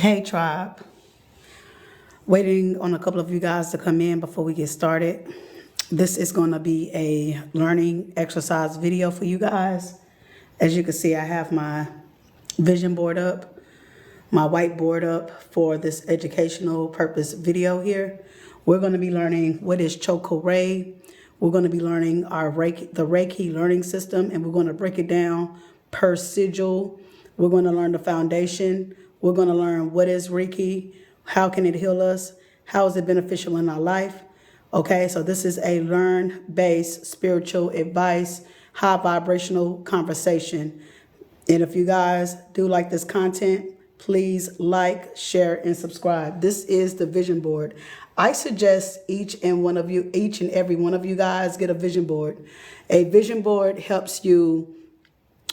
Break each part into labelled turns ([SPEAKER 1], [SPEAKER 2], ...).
[SPEAKER 1] Hey tribe, waiting on a couple of you guys to come in before we get started. This is going to be a learning exercise video for you guys. As you can see, I have my vision board up, my whiteboard up for this educational purpose video here. We're going to be learning what is Cho Ku Ri. We're going to be learning the Reiki learning system, and we're going to break it down per sigil. We're going to learn the foundation. We're going to learn what is Reiki, how can it heal us, how is it beneficial in our life. Okay, so this is a learn-based spiritual advice, high vibrational conversation. And if you guys do like this content, please like, share, and subscribe. This is the vision board. I suggest each and every one of you guys get a vision board. A vision board helps you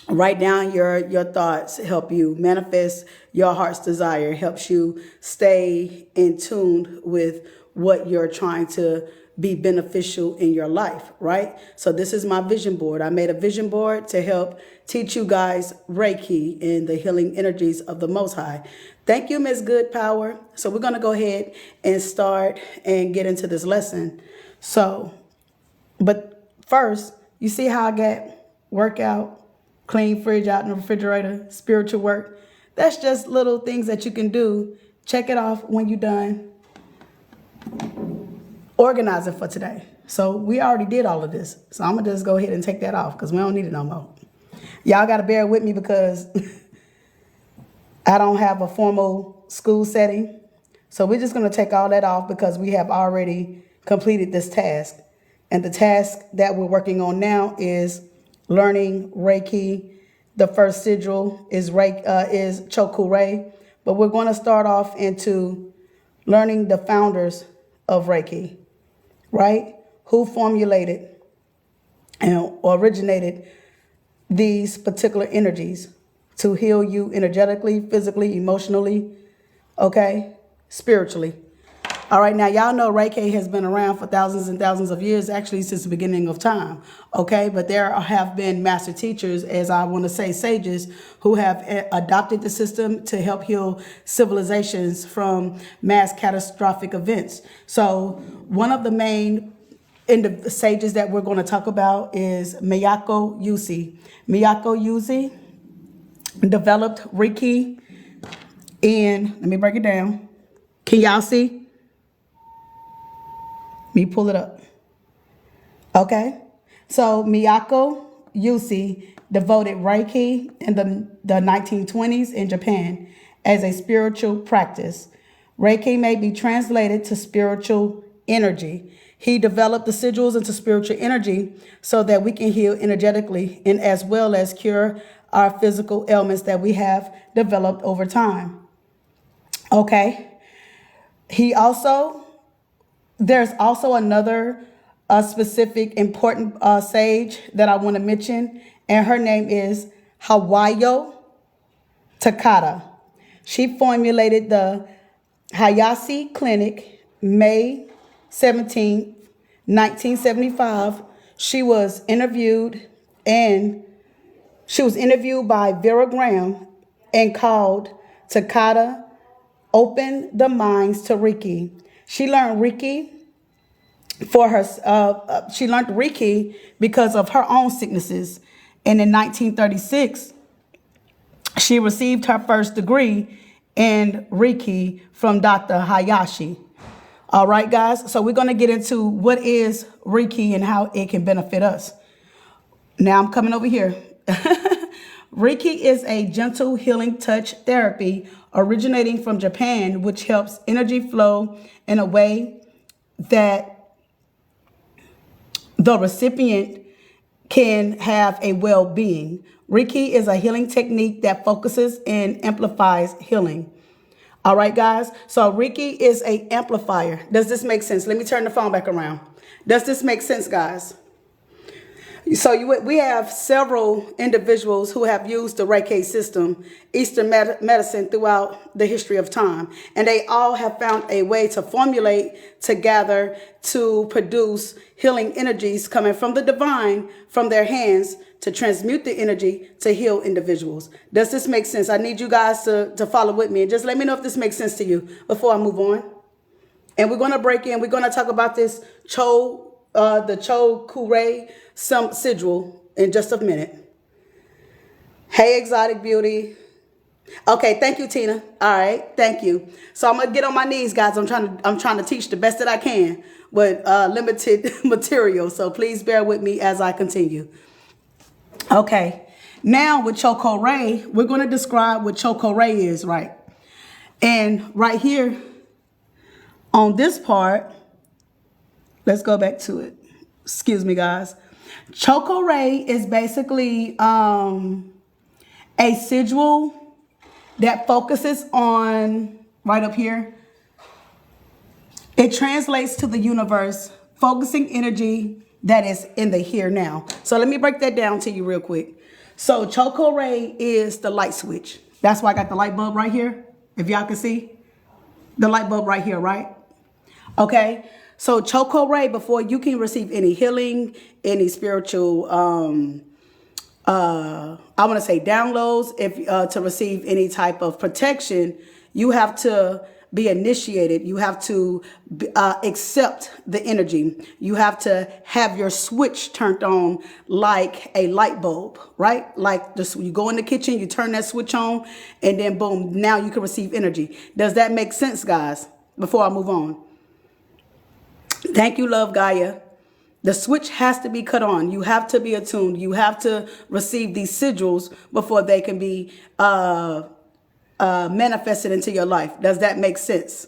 [SPEAKER 1] write down your thoughts, help you manifest your heart's desire, helps you stay in tune with what you're trying to be beneficial in your life, right? So this is my vision board. I made a vision board to help teach you guys Reiki and the healing energies of the Most High. Thank you, Ms. Good Power. So we're going to go ahead and start and get into this lesson. But first, you see how I got workout, clean fridge out in the refrigerator, spiritual work. That's just little things that you can do. Check it off when you're done organizing for today. So we already did all of this. So I'm going to just go ahead and take that off because we don't need it no more. Y'all got to bear with me because I don't have a formal school setting. So we're just going to take all that off because we have already completed this task. And the task that we're working on now is learning Reiki. The first sigil is Cho Ku Ri, but we're going to start off into learning the founders of Reiki, right? Who formulated and originated these particular energies to heal you energetically, physically, emotionally, okay, spiritually. All right, now y'all know Reiki has been around for thousands and thousands of years, actually since the beginning of time, okay? But there have been master teachers, as I want to say sages, who have adopted the system to help heal civilizations from mass catastrophic events. So one of the main sages that we're going to talk about is Miyako Yusi. Miyako Yusi developed Reiki in, let me break it down. Can y'all see? Let me pull it up. Okay. So Miyako Yusi devoted Reiki in the 1920s in Japan as a spiritual practice. Reiki may be translated to spiritual energy. He developed the sigils into spiritual energy so that we can heal energetically and as well as cure our physical ailments that we have developed over time. Okay. There's also another specific important sage that I want to mention, and her name is Hawayo Takata. She formulated the Hayashi Clinic May 17, 1975. She was interviewed by Vera Graham and called Takata Open the Minds to Reiki. She learned Reiki because of her own sicknesses. And in 1936, she received her first degree in Reiki from Dr. Hayashi. All right, guys. So we're going to get into what is Reiki and how it can benefit us. Now I'm coming over here. Reiki is a gentle healing touch therapy originating from Japan, which helps energy flow in a way that the recipient can have a well-being. Reiki is a healing technique that focuses and amplifies healing. All right, guys. So Reiki is an amplifier. Does this make sense? Let me turn the phone back around. Does this make sense, guys? So we have several individuals who have used the Reiki system, Eastern medicine, throughout the history of time. And they all have found a way to formulate together to produce healing energies coming from the divine, from their hands, to transmute the energy to heal individuals. Does this make sense? I need you guys to follow with me and just let me know if this makes sense to you before I move on. And we're going to break in. We're going to talk about this the Cho Ku Ri sigil in just a minute. Hey, Exotic Beauty. Okay, thank you, Tina. All right, thank you. So I'm gonna get on my knees, guys. I'm trying to teach the best that I can with limited material. So please bear with me as I continue. Okay, now with Cho Ku Ri, we're going to describe what Cho Ku Ri is, right? And right here on this part, let's go back to it. Excuse me, guys. Cho Ku Ri is basically a sigil that focuses on, right up here, it translates to the universe, focusing energy that is in the here now. So let me break that down to you real quick. So Cho Ku Ri is the light switch. That's why I got the light bulb right here. If y'all can see the light bulb right here, right? Okay. So Cho Ku Ri, before you can receive any healing, any spiritual, I want to say downloads, if to receive any type of protection, you have to be initiated. You have to accept the energy. You have to have your switch turned on like a light bulb, right? Like this, you go in the kitchen, you turn that switch on, and then boom, now you can receive energy. Does that make sense, guys? Before I move on. Thank you, Love Gaia. The switch has to be cut on. You have to be attuned. You have to receive these sigils before they can be manifested into your life. Does that make sense?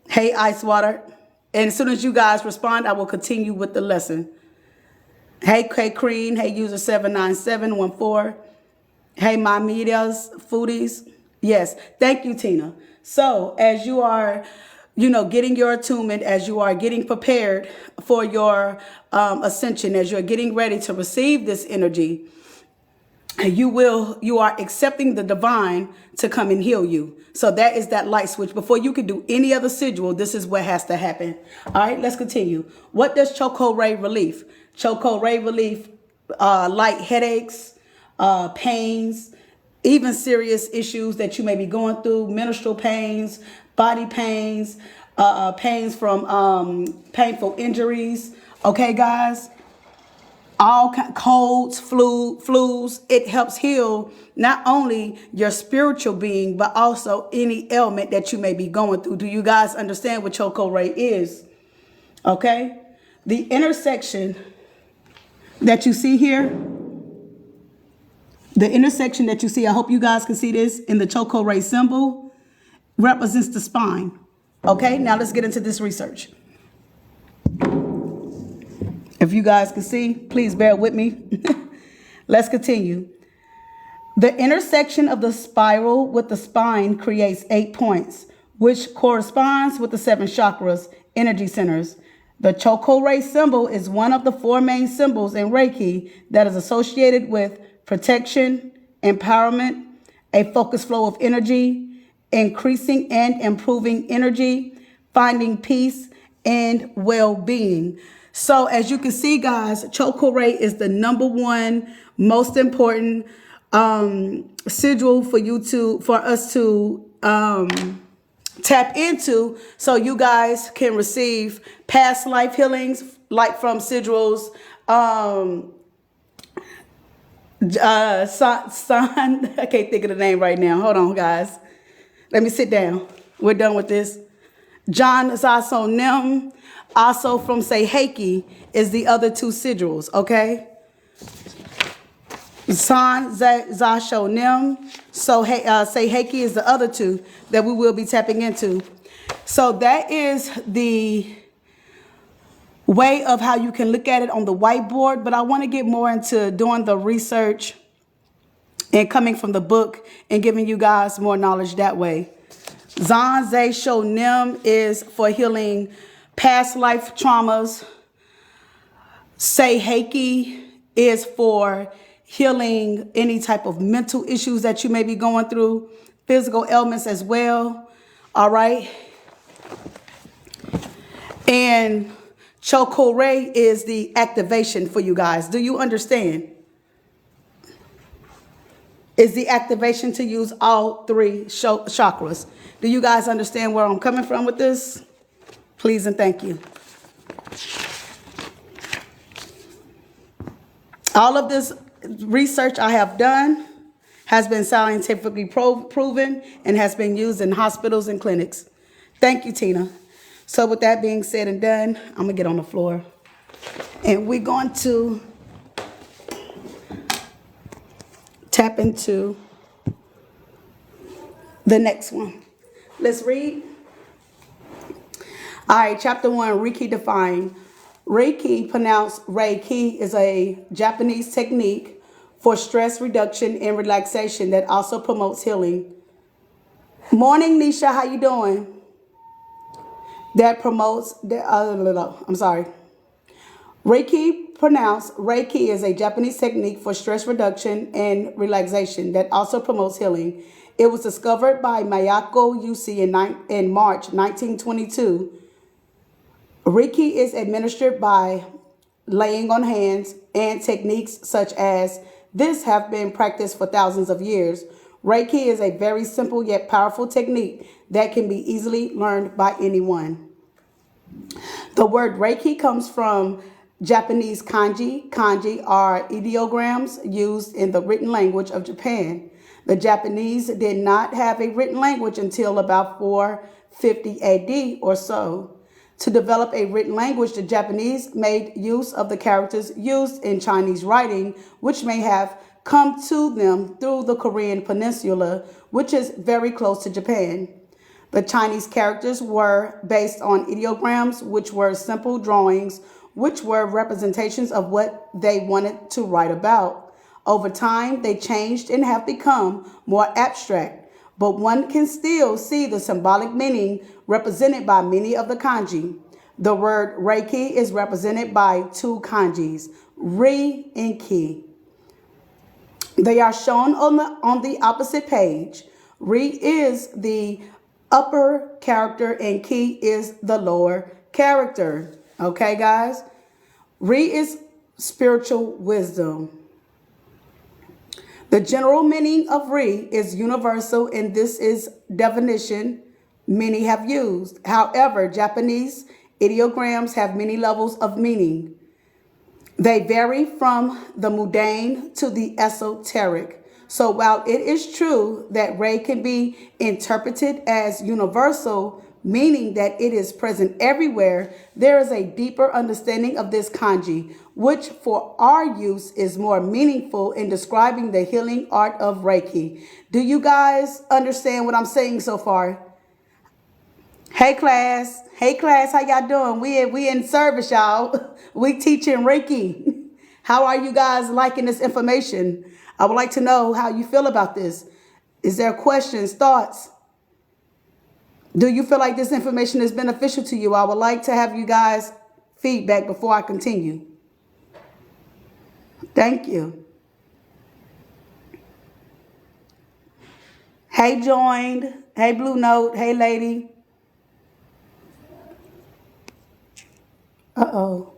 [SPEAKER 1] Hey, Ice Water. And as soon as you guys respond, I will continue with the lesson. Hey, K Cream. Hey, user 79714. Hey, my medias, foodies. Yes. Thank you, Tina. So as you are, getting your attunement, as you are getting prepared for your ascension, as you're getting ready to receive this energy, you are accepting the divine to come and heal you. So that is that light switch. Before you can do any other sigil, this is what has to happen. All right, let's continue. What does Cho Ku Ri relief? Cho Ku Ri relief, light headaches, pains, even serious issues that you may be going through, menstrual pains, body pains, pains from painful injuries. Okay, guys? All colds, flus. It helps heal not only your spiritual being, but also any ailment that you may be going through. Do you guys understand what Cho Ku Ri is? Okay? The intersection that you see here, I hope you guys can see this in the Cho Ku Ri symbol, represents the spine. Okay, now let's get into this research. If you guys can see, please bear with me. Let's continue. The intersection of the spiral with the spine creates 8 points, which corresponds with the 7 chakras, energy centers. The Cho Ku Ri symbol is one of the 4 main symbols in Reiki that is associated with protection, empowerment, a focused flow of energy, increasing and improving energy, finding peace, and well-being. So as you can see, guys, Cho Ku Ri is the #1 most important sigil for us to tap into, so you guys can receive past life healings, like from sigils. I can't think of the name right now. Hold on, guys. Let me sit down. We're done with this. John Zaso Nem, also from Seiheki, is the other 2 sigils, okay? San Zasho Nem, so Seiheki is the other 2 that we will be tapping into. So that is the way of how you can look at it on the whiteboard, but I want to get more into doing the research and coming from the book and giving you guys more knowledge that way. Zan Zay Sho Nem is for healing past life traumas, Seiheki is for healing any type of mental issues that you may be going through, physical ailments as well. All right. And Cho Ku Ri is the activation for you guys. Do you understand? Is the activation to use all three chakras. Do you guys understand where I'm coming from with this? Please and thank you. All of this research I have done has been scientifically proven and has been used in hospitals and clinics. Thank you, Tina. So with that being said and done, I'm going to get on the floor. And we're going to tap into the next one. Let's read. All right, chapter 1, Reiki defined. Reiki, pronounced Reiki, is a Japanese technique for stress reduction and relaxation that also promotes healing. Morning, Nisha, how you doing? That promotes, Reiki, pronounced Reiki, is a Japanese technique for stress reduction and relaxation that also promotes healing. It was discovered by Mayako Yusi in March 1922. Reiki is administered by laying on hands, and techniques such as this have been practiced for thousands of years. Reiki is a very simple yet powerful technique that can be easily learned by anyone. The word Reiki comes from Japanese kanji. Kanji are ideograms used in the written language of Japan. The Japanese did not have a written language until about 450 AD or so. To develop a written language, the Japanese made use of the characters used in Chinese writing, which may have come to them through the Korean peninsula, which is very close to Japan. The Chinese characters were based on ideograms, which were simple drawings, which were representations of what they wanted to write about. Over time, they changed and have become more abstract, but one can still see the symbolic meaning represented by many of the kanji. The word Reiki is represented by two kanjis, Ri and Ki. They are shown on the opposite page. Ri is the upper character and Ki is the lower character. Okay, guys? Ri is spiritual wisdom. The general meaning of Ri is universal, and this is definition many have used. However, Japanese ideograms have many levels of meaning. They vary from the mundane to the esoteric. So while it is true that Rei can be interpreted as universal, meaning that it is present everywhere, there is a deeper understanding of this kanji, which for our use is more meaningful in describing the healing art of Reiki. Do you guys understand what I'm saying so far? Hey class, how y'all doing? We in service, y'all. We teaching Reiki. How are you guys liking this information? I would like to know how you feel about this. Is there questions, thoughts? Do you feel like this information is beneficial to you? I would like to have you guys feedback before I continue. Thank you. Hey joined, hey Blue Note, hey lady. Uh-oh.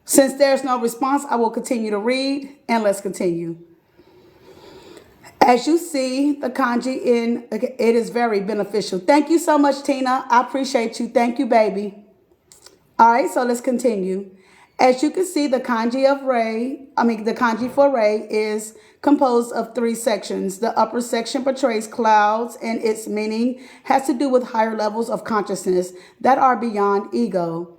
[SPEAKER 1] Since there's no response, I will continue to read, and let's continue. As you see, the kanji it is very beneficial. Thank you so much, Tina. I appreciate you. Thank you, baby. All right, so let's continue. As you can see, the kanji for Rei is composed of 3 sections. The upper section portrays clouds, and its meaning has to do with higher levels of consciousness that are beyond ego.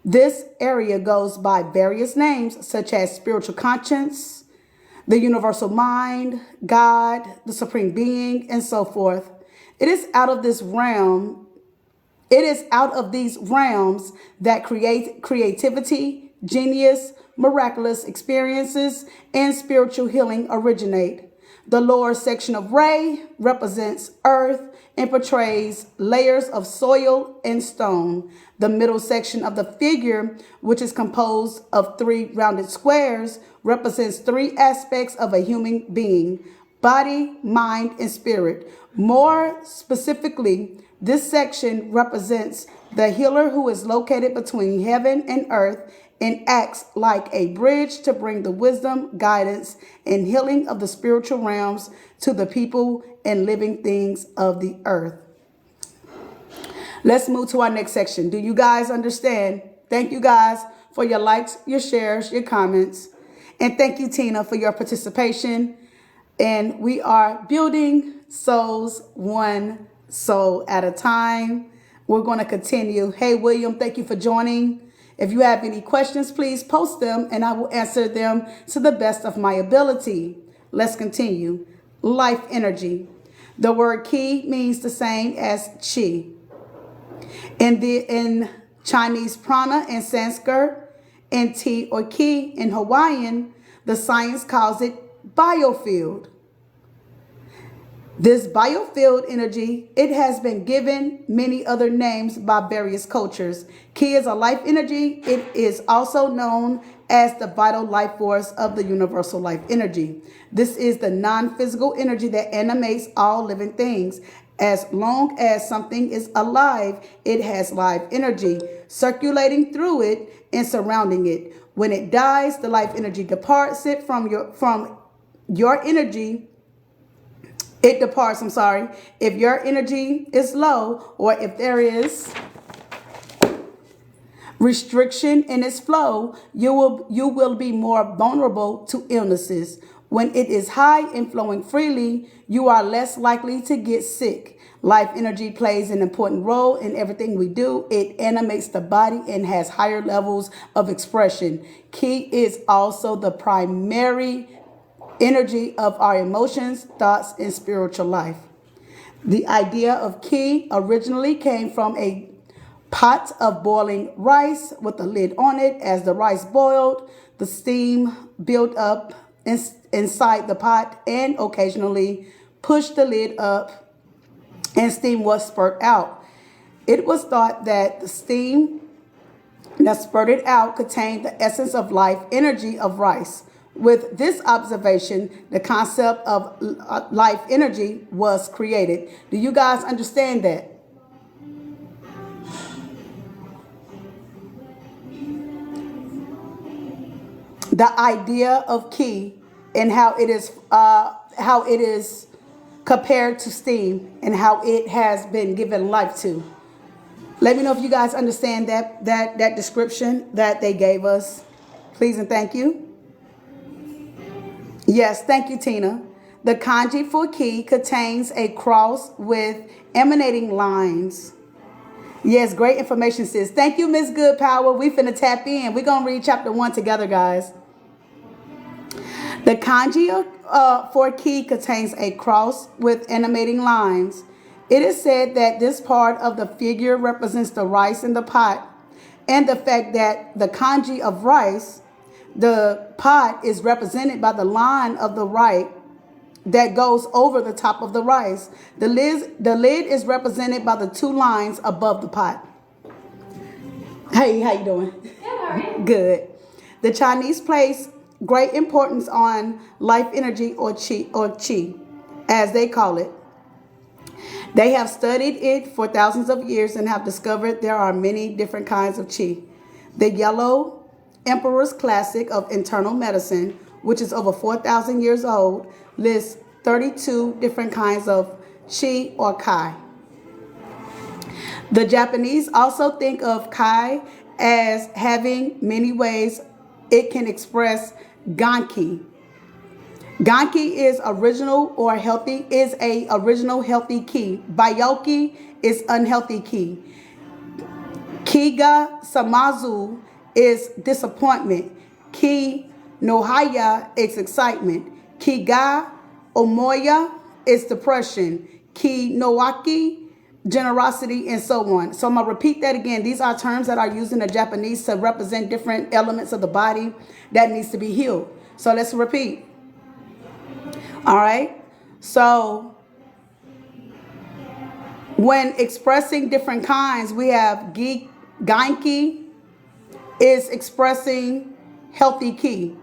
[SPEAKER 1] This area goes by various names such as spiritual conscience, the universal mind, God, the supreme being, and so forth. It is out of these realms that creativity, genius, miraculous experiences, and spiritual healing originate. The lower section of Rei represents earth and portrays layers of soil and stone. The middle section of the figure, which is composed of 3 rounded squares, represents 3 aspects of a human being: body, mind, and spirit. More specifically, this section represents the healer who is located between heaven and earth and acts like a bridge to bring the wisdom, guidance, and healing of the spiritual realms to the people and living things of the earth. Let's move to our next section. Do you guys understand? Thank you guys for your likes, your shares, your comments. And thank you, Tina, for your participation. And we are building souls one soul at a time. We're going to continue. Hey, William, thank you for joining. If you have any questions, please post them and I will answer them to the best of my ability. Let's continue. Life energy. The word ki means the same as chi. In Chinese, prana in Sanskrit, and ti or ki in Hawaiian, the science calls it biofield. This biofield energy, it has been given many other names by various cultures. Ki is a life energy. It is also known as the vital life force of the universal life energy. This is the non-physical energy that animates all living things. As long as something is alive, it has life energy circulating through it and surrounding it. When it dies, the life energy departs it from your energy. It departs, if your energy is low or if there is restriction in its flow, you will be more vulnerable to illnesses. When it is high and flowing freely, you are less likely to get sick. Life energy plays an important role in everything we do. It animates the body and has higher levels of expression. Ki is also the primary energy of our emotions, thoughts, and spiritual life. The idea of ki originally came from a pot of boiling rice with a lid on it. As the rice boiled, the steam built up inside the pot and occasionally pushed the lid up and steam was spurted out. It was thought that the steam that spurted out contained the essence of life energy of rice. With this observation, the concept of life energy was created. Do you guys understand that? The idea of ki and how it is compared to steam and how it has been given life to. Let me know if you guys understand that description that they gave us. Please and thank you. Yes, thank you, Tina. The kanji for ki contains a cross with emanating lines. Yes, great information, sis. Thank you, Miss Good Power. We finna tap in. We're going to read chapter 1 together, guys. The kanji for ki contains a cross with animating lines. It is said that this part of the figure represents the rice in the pot and the fact that the kanji of rice, the pot, is represented by the line of the right that goes over the top of the rice. The lid is represented by the 2 lines above the pot. Hey, how you doing?
[SPEAKER 2] Good, how are you?
[SPEAKER 1] Good. The Chinese place great importance on life energy or chi, as they call it. They have studied it for thousands of years and have discovered there are many different kinds of chi. The Yellow Emperor's Classic of Internal Medicine, which is over 4,000 years old, lists 32 different kinds of chi or kai. The Japanese also think of kai as having many ways it can express ganki. Ganki is a original healthy ki. Bayoki is unhealthy ki. Kiga samazu is disappointment. Ki nohaya is excitement. Kiga omoya is depression. Ki noaki, generosity, and so on. So I'm going to repeat that again. These are terms that are used in the Japanese to represent different elements of the body that needs to be healed. So let's repeat. All right. So When expressing different kinds, we have Genki is expressing healthy ki.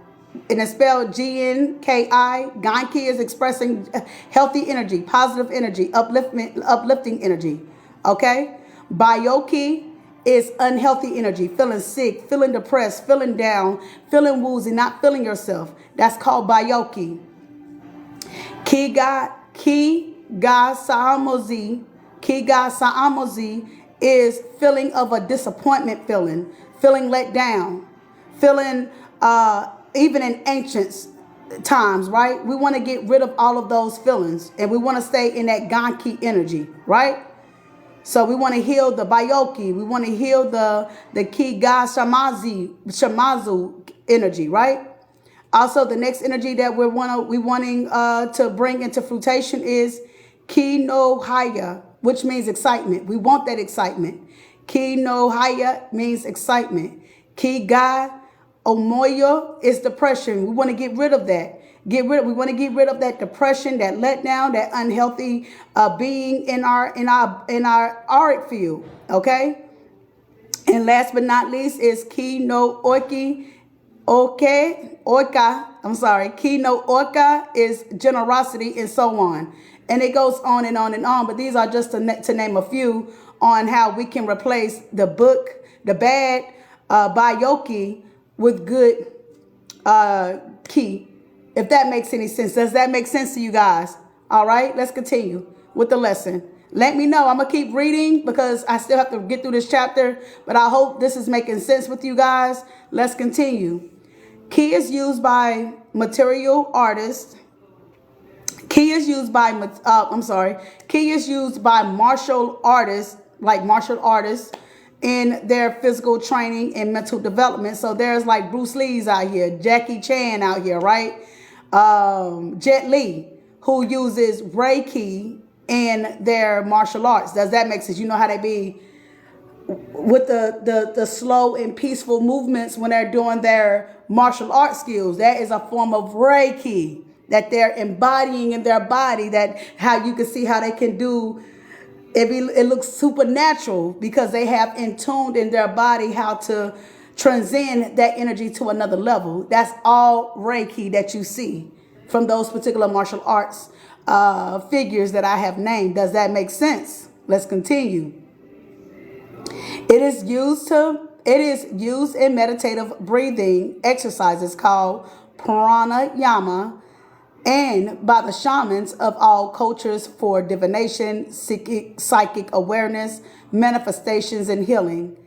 [SPEAKER 1] And it's spelled Gnki. Genki is expressing healthy energy, positive energy, uplifting energy. Okay? Byoki is unhealthy energy, feeling sick, feeling depressed, feeling down, feeling woozy, not feeling yourself. That's called Byoki. Ki ga Saamozi. Ki ga Saamozi is feeling of a disappointment feeling let down, feeling even in ancient times, right? We want to get rid of all of those feelings and we want to stay in that Genki energy, right? So we want to heal the Byoki. We want to heal the Ki ga Shamazu energy, right? Also, the next energy that we're wanting to bring into fruition is Ki no Haya, which means excitement. We want that excitement. Ki no Haya means excitement. Ki ga Omoyo is depression. We want to get rid of that. We want to get rid of that depression, that letdown, that unhealthy being in our auric field. Okay. And last but not least is Ki no Oiki. Ki no Orca is generosity and so on. And it goes on and on and on. But these are just to name a few on how we can replace the bad Byoki with good ki. If that makes any sense. Does that make sense to you guys? All right, let's continue with the lesson. Let me know. I'm going to keep reading because I still have to get through this chapter. But I hope this is making sense with you guys. Let's continue. Ki is used by material artists. Ki is used by martial artists, like martial artists, in their physical training and mental development. So there's like Bruce Lee's out here, Jackie Chan out here, right? Jet Li, who uses Reiki in their martial arts. Does that make sense? You know how they be with the slow and peaceful movements when they're doing their martial arts skills. That is a form of Reiki that they're embodying in their body, that how you can see how they can do it. It looks supernatural because they have intuned in their body how to transcend that energy to another level. That's all Reiki that you see from those particular martial arts figures that I have named. Does that make sense? Let's continue. It is used in meditative breathing exercises called pranayama and by the shamans of all cultures for divination, psychic awareness, manifestations, and healing.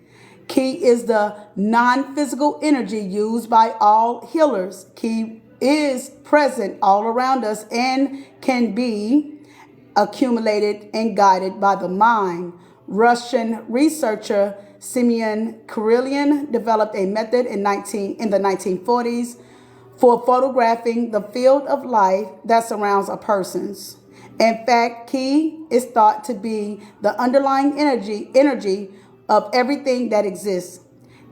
[SPEAKER 1] Ki is the non-physical energy used by all healers. Ki is present all around us and can be accumulated and guided by the mind. Russian researcher Simeon Kirillyan developed a method in the 1940s for photographing the field of life that surrounds a person's. In fact, Ki is thought to be the underlying energy of everything that exists.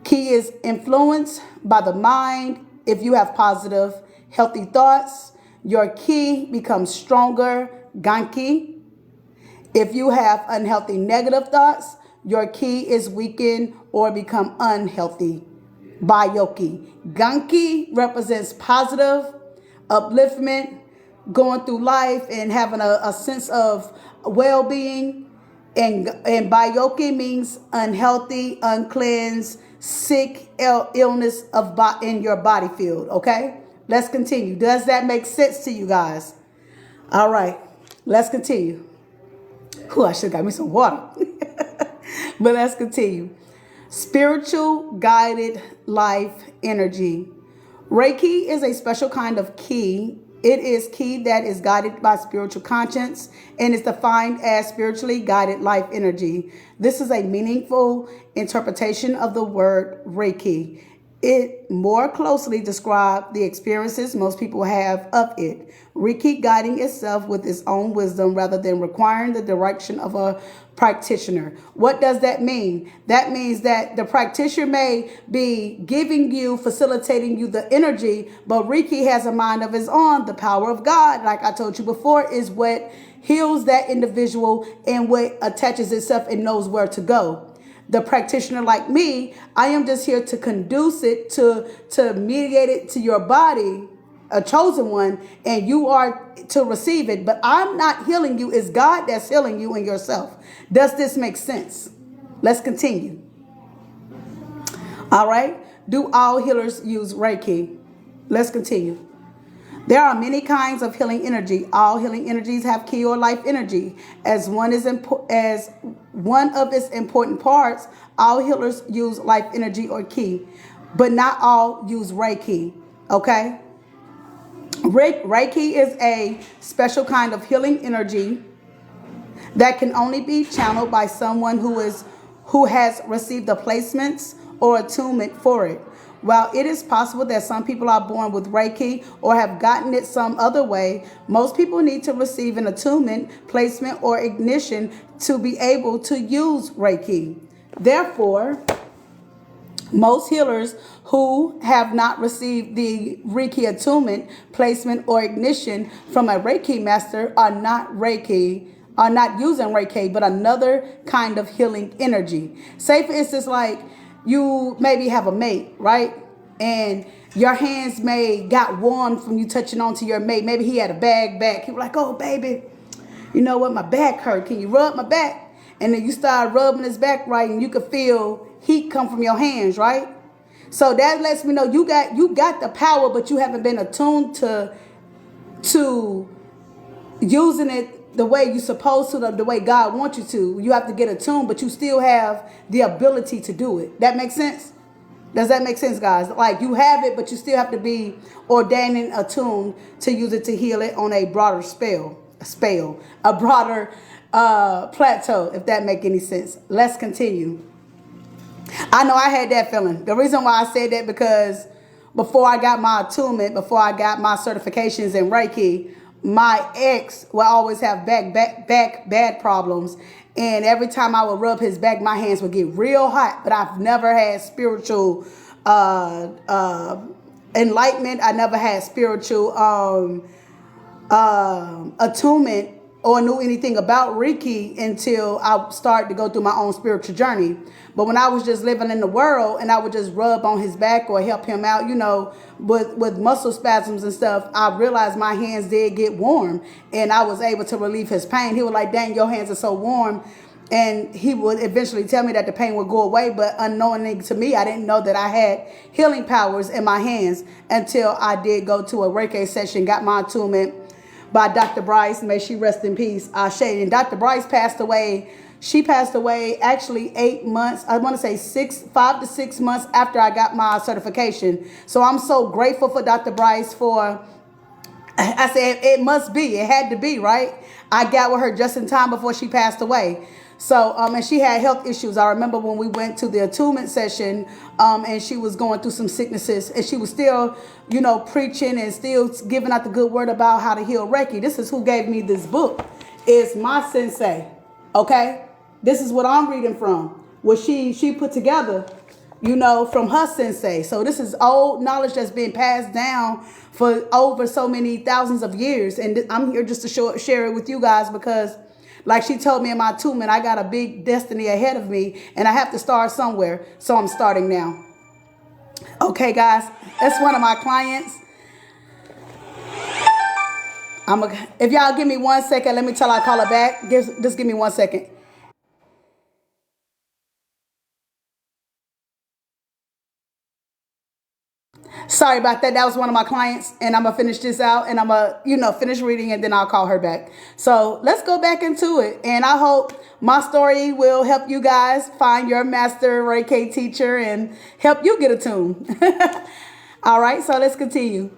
[SPEAKER 1] Ki is influenced by the mind. If you have positive, healthy thoughts, your Ki becomes stronger, Genki. If you have unhealthy, negative thoughts, your Ki is weakened or become unhealthy, Byoki. Genki represents positive, upliftment, going through life and having a sense of well-being. And Byoki means unhealthy, uncleansed, sick, illness in your body field. Okay, let's continue. Does that make sense to you guys? All right, let's continue. Ooh, I should have got me some water. But let's continue. Spiritual guided life energy. Reiki is a special kind of Ki. It is Ki that is guided by spiritual conscience and is defined as spiritually guided life energy. This is a meaningful interpretation of the word Reiki. it more closely describe the experiences most people have of it. Reiki guiding itself with its own wisdom rather than requiring the direction of a practitioner. What does that mean? That means that the practitioner may be giving you, facilitating you the energy, but Reiki has a mind of its own. The power of God, like I told you before, is what heals that individual and what attaches itself and knows where to go. The practitioner like me, I am just here to conduce it, to mediate it to your body, a chosen one, and you are to receive it. But I'm not healing you. It's God that's healing you and yourself. Does this make sense? Let's continue. All right. Do all healers use Reiki? Let's continue. There are many kinds of healing energy. All healing energies have ki or life energy. As one of its important parts, all healers use life energy or ki, but not all use Reiki. Okay? Reiki is a special kind of healing energy that can only be channeled by someone who has received the placements or attunement for it. While it is possible that some people are born with Reiki or have gotten it some other way, most people need to receive an attunement, placement, or ignition to be able to use Reiki. Therefore, most healers who have not received the Reiki attunement, placement, or ignition from a Reiki master are not using Reiki, but another kind of healing energy. Say, for instance, like you maybe have a mate, right? And your hands may got warm from you touching onto your mate. Maybe he had a bag back. He was like, oh, baby, you know what? My back hurt. Can you rub my back? And then you start rubbing his back, right? And you could feel heat come from your hands, right? So that lets me know you got the power, but you haven't been attuned to using it the way you're supposed to, the way God wants you to. You have to get attuned, but you still have the ability to do it. That makes sense? Does that make sense, guys? Like you have it, but you still have to be ordained and attuned to use it to heal it on a broader a broader plateau, if that make any sense. Let's continue. I know I had that feeling. The reason why I said that because before I got my attunement, before I got my certifications in Reiki, my ex would always have bad problems. And every time I would rub his back, my hands would get real hot. But I've never had spiritual enlightenment. I never had spiritual attunement or knew anything about Reiki until I started to go through my own spiritual journey. But when I was just living in the world and I would just rub on his back or help him out, you know, with muscle spasms and stuff, I realized my hands did get warm and I was able to relieve his pain. He was like, dang, your hands are so warm. And he would eventually tell me that the pain would go away. But unknowingly to me, I didn't know that I had healing powers in my hands until I did go to a Reiki session, got my attunement by Dr. Bryce. May she rest in peace. And Dr. Bryce passed away. She passed away actually 8 months. I want to say 5 to 6 months after I got my certification. So I'm so grateful for Dr. Bryce I said, it must be. It had to be, right? I got with her just in time before she passed away. So, and she had health issues. I remember when we went to the attunement session, and she was going through some sicknesses, and she was still, you know, preaching and still giving out the good word about how to heal Reiki. This is who gave me this book. It's my Sensei. Okay? This is what I'm reading from. What she put together, you know, from her Sensei. So this is old knowledge that's been passed down for over so many thousands of years. And I'm here just to share it with you guys because like she told me in my attunement, I got a big destiny ahead of me and I have to start somewhere. So I'm starting now. Okay, guys, that's one of my clients. If y'all give me 1 second, let me tell her I call her back. Just give me 1 second. Sorry about that. That was one of my clients, and I'm gonna finish this out, and I'm gonna, finish reading, and then I'll call her back. So let's go back into it, and I hope my story will help you guys find your master Reiki teacher and help you get attuned. All right, so let's continue.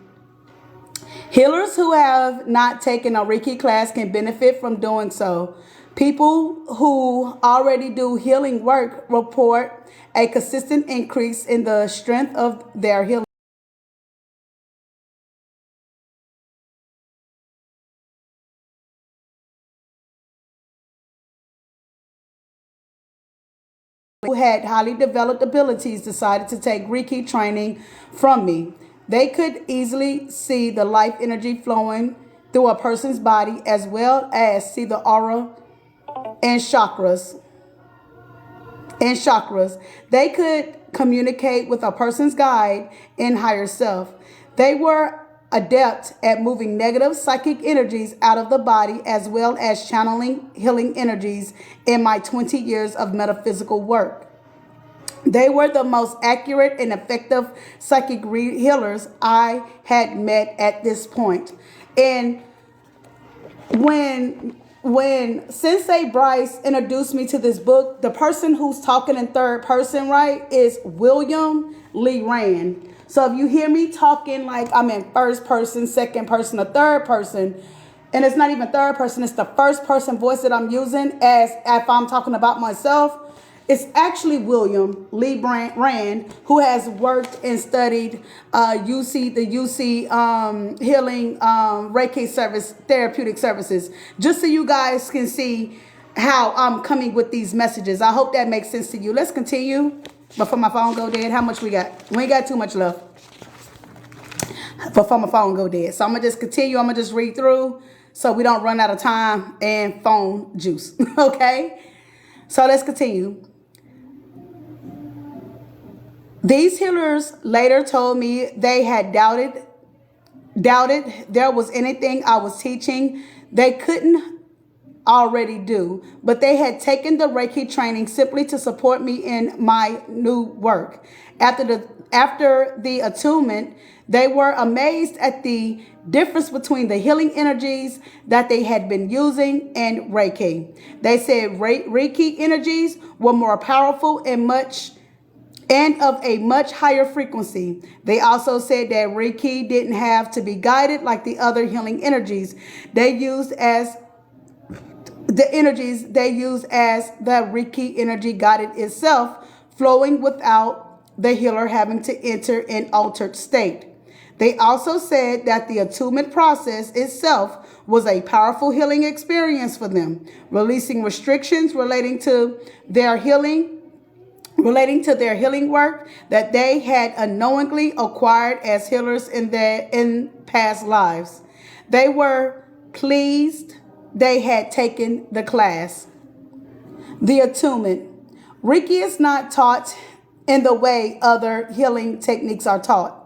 [SPEAKER 1] Healers who have not taken a Reiki class can benefit from doing so. People who already do healing work report a consistent increase in the strength of their healing. Who had highly developed abilities decided to take Reiki training from me. They could easily see the life energy flowing through a person's body as well as see the aura and chakras. They could communicate with a person's guide and higher self. They were adept at moving negative psychic energies out of the body as well as channeling healing energies in my 20 years of metaphysical work. They were the most accurate and effective psychic healers I had met at this point. And when Sensei Bryce introduced me to this book, the person who's talking in third person, right, is William Lee Rand. So if you hear me talking like I'm in first person, second person, or third person, and it's not even third person, it's the first person voice that I'm using as if I'm talking about myself, it's actually William Lee Rand, who has worked and studied the UC Healing Reiki service, therapeutic services. Just so you guys can see how I'm coming with these messages. I hope that makes sense to you. Let's continue before my phone go dead. How much we got? We ain't got too much left before my phone go dead. So I'm going to just continue. I'm going to just read through so we don't run out of time and phone juice. Okay? So let's continue. These healers later told me they had doubted there was anything I was teaching they couldn't already do, but they had taken the Reiki training simply to support me in my new work. After the attunement, they were amazed at the difference between the healing energies that they had been using and Reiki. They said Reiki energies were more powerful and of a much higher frequency. They also said that Reiki didn't have to be guided like the other healing energies they used as the Reiki energy guided itself, flowing without the healer having to enter an altered state. They also said that the attunement process itself was a powerful healing experience for them, releasing restrictions relating to their healing work that they had unknowingly acquired as healers in past lives. They were pleased they had taken the class. The attunement. Reiki is not taught in the way other healing techniques are taught.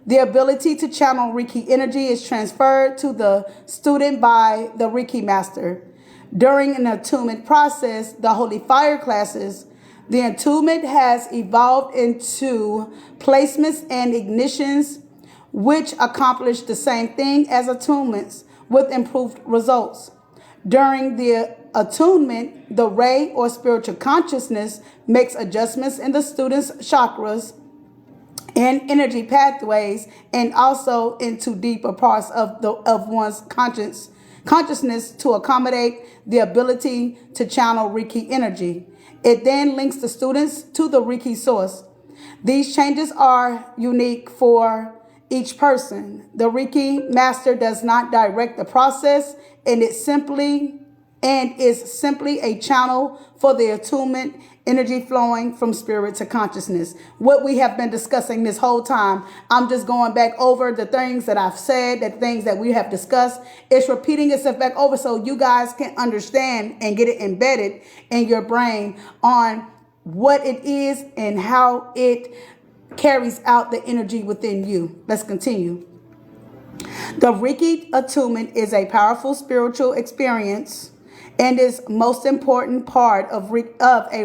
[SPEAKER 1] The ability to channel Reiki energy is transferred to the student by the Reiki master. During an attunement process, the Holy Fire classes, the attunement has evolved into placements and ignitions, which accomplish the same thing as attunements with improved results. During the attunement, the ray or spiritual consciousness makes adjustments in the student's chakras and energy pathways, and also into deeper parts of one's consciousness to accommodate the ability to channel Reiki energy. It then links the students to the Reiki source. These changes are unique for each person. The Reiki master does not direct the process, and is simply a channel for the attunement energy flowing from spirit to consciousness. What we have been discussing this whole time, I'm just going back over the things that I've said, the things that we have discussed. It's repeating itself back over so you guys can understand and get it embedded in your brain on what it is and how it carries out the energy within you. Let's continue. The Reiki attunement is a powerful spiritual experience and is most important part of a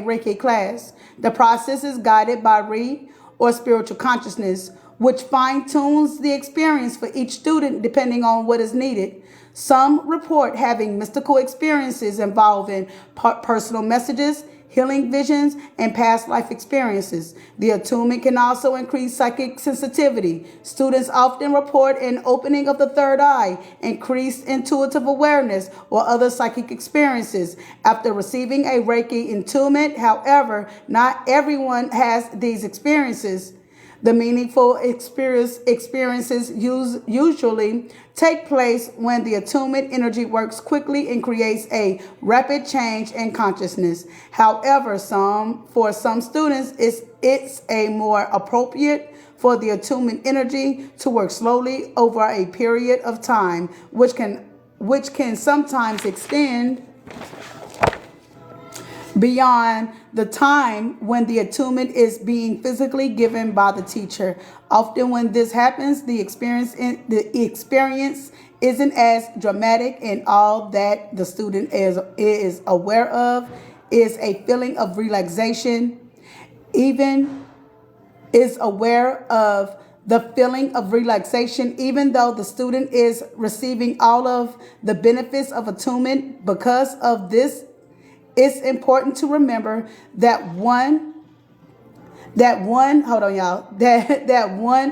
[SPEAKER 1] Reiki class. The process is guided by Re or spiritual consciousness, which fine-tunes the experience for each student depending on what is needed. Some report having mystical experiences involving personal messages, healing visions, and past life experiences. The attunement can also increase psychic sensitivity. Students often report an opening of the third eye, increased intuitive awareness, or other psychic experiences after receiving a Reiki attunement. However, not everyone has these experiences. The meaningful experiences usually take place when the attunement energy works quickly and creates a rapid change in consciousness. However, for some students, it's a more appropriate for the attunement energy to work slowly over a period of time, which can sometimes extend beyond the time when the attunement is being physically given by the teacher. Often when this happens, the experience isn't as dramatic, and all that the student is aware of is a feeling of relaxation. Even is aware of the feeling of relaxation, even though the student is receiving all of the benefits of attunement. Because of this, it's important to remember that one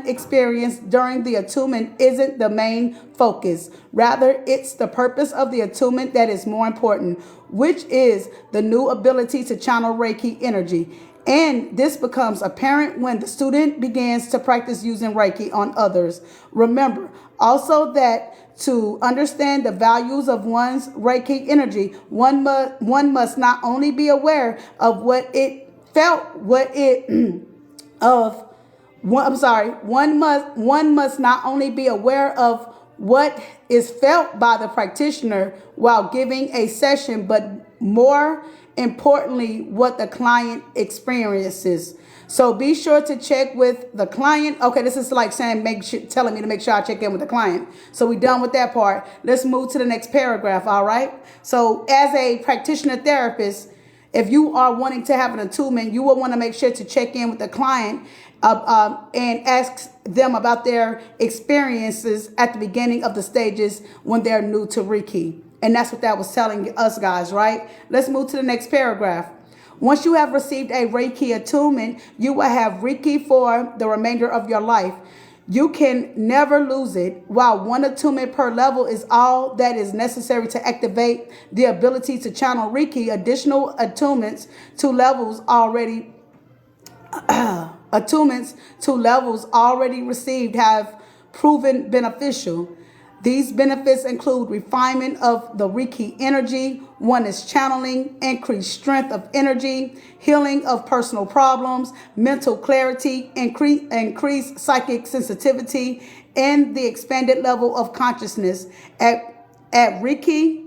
[SPEAKER 1] experience during the attunement isn't the main focus. Rather, it's the purpose of the attunement that is more important, which is the new ability to channel Reiki energy. And this becomes apparent when the student begins to practice using Reiki on others. Remember also that to understand the values of one's Reiki energy, one must not only be aware of what it felt, one must not only be aware of what is felt by the practitioner while giving a session, but more importantly, what the client experiences. So be sure to check with the client. Okay, this is like saying, telling me to make sure I check in with the client. So we're done with that part. Let's move to the next paragraph, all right? So as a practitioner therapist, if you are wanting to have an attunement, you will want to make sure to check in with the client and ask them about their experiences at the beginning of the stages when they're new to Reiki. And that's what that was telling us, guys, right? Let's move to the next paragraph. Once you have received a Reiki attunement, you will have Reiki for the remainder of your life. You can never lose it. While one attunement per level is all that is necessary to activate the ability to channel Reiki, additional attunements to levels already received have proven beneficial. These benefits include refinement of the Reiki energy, one is channeling, increased strength of energy, healing of personal problems, mental clarity, increased psychic sensitivity, and the expanded level of consciousness. At Reiki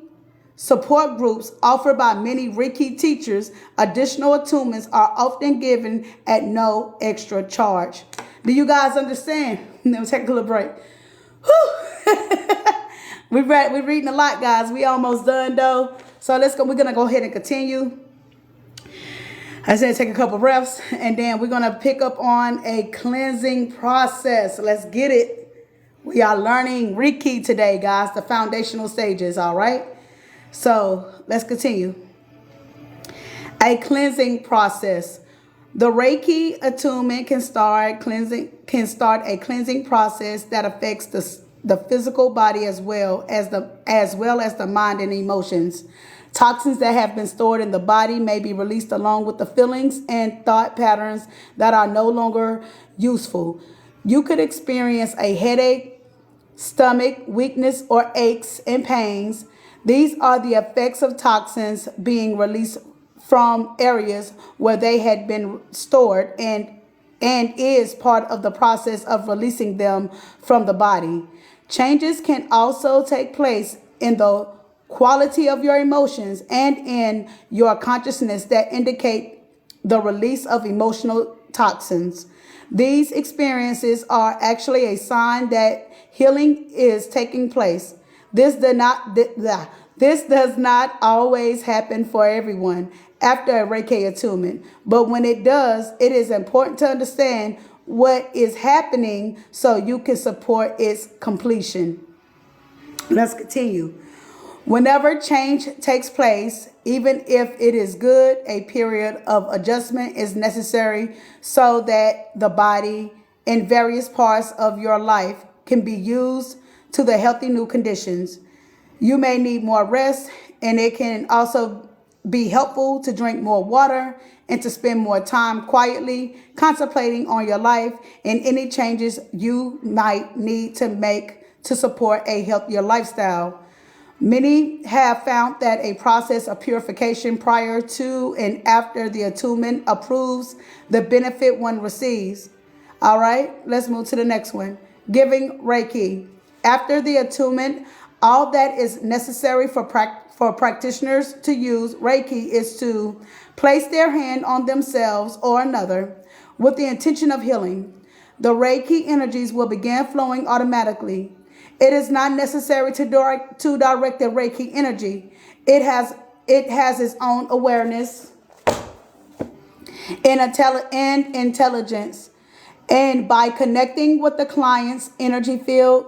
[SPEAKER 1] support groups offered by many Reiki teachers, additional attunements are often given at no extra charge. Do you guys understand? Let me take a little break. We're reading a lot, guys. We almost done though. So let's go. We're gonna go ahead and continue. I said take a couple breaths, and then we're gonna pick up on a cleansing process. Let's get it. We are learning Reiki today, guys, the foundational stages, all right? So let's continue. A cleansing process. The Reiki attunement can start a cleansing process that affects the physical body as well as the mind and emotions. Toxins that have been stored in the body may be released along with the feelings and thought patterns that are no longer useful. You could experience a headache, stomach weakness, or aches and pains. These are the effects of toxins being released from areas where they had been stored and is part of the process of releasing them from the body. Changes can also take place in the quality of your emotions and in your consciousness that indicate the release of emotional toxins. These experiences are actually a sign that healing is taking place. This does not always happen for everyone after a Reiki attunement, but when it does, it is important to understand what is happening so you can support its completion. Let's continue. Whenever change takes place, even if it is good, a period of adjustment is necessary so that the body and various parts of your life can be used to the healthy new conditions. You may need more rest, and it can also be helpful to drink more water and to spend more time quietly contemplating on your life and any changes you might need to make to support a healthier lifestyle. Many have found that a process of purification prior to and after the attunement approves the benefit one receives. All right, let's move to the next one. Giving Reiki. After the attunement, all that is necessary for practitioners to use Reiki is to place their hand on themselves or another with the intention of healing. The Reiki energies will begin flowing automatically. It is not necessary to direct the Reiki energy. It has its own awareness and intelligence. And by connecting with the client's energy field,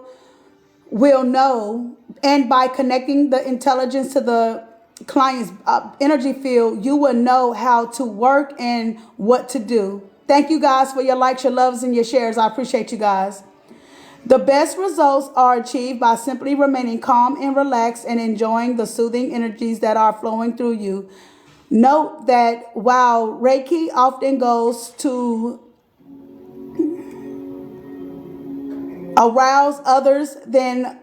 [SPEAKER 1] will know, and by connecting the intelligence to the client's energy field, you will know how to work and what to do. Thank you guys for your likes, your loves, and your shares. I appreciate you guys. The best results are achieved by simply remaining calm and relaxed and enjoying the soothing energies that are flowing through you. Note that while Reiki often goes to arouse others than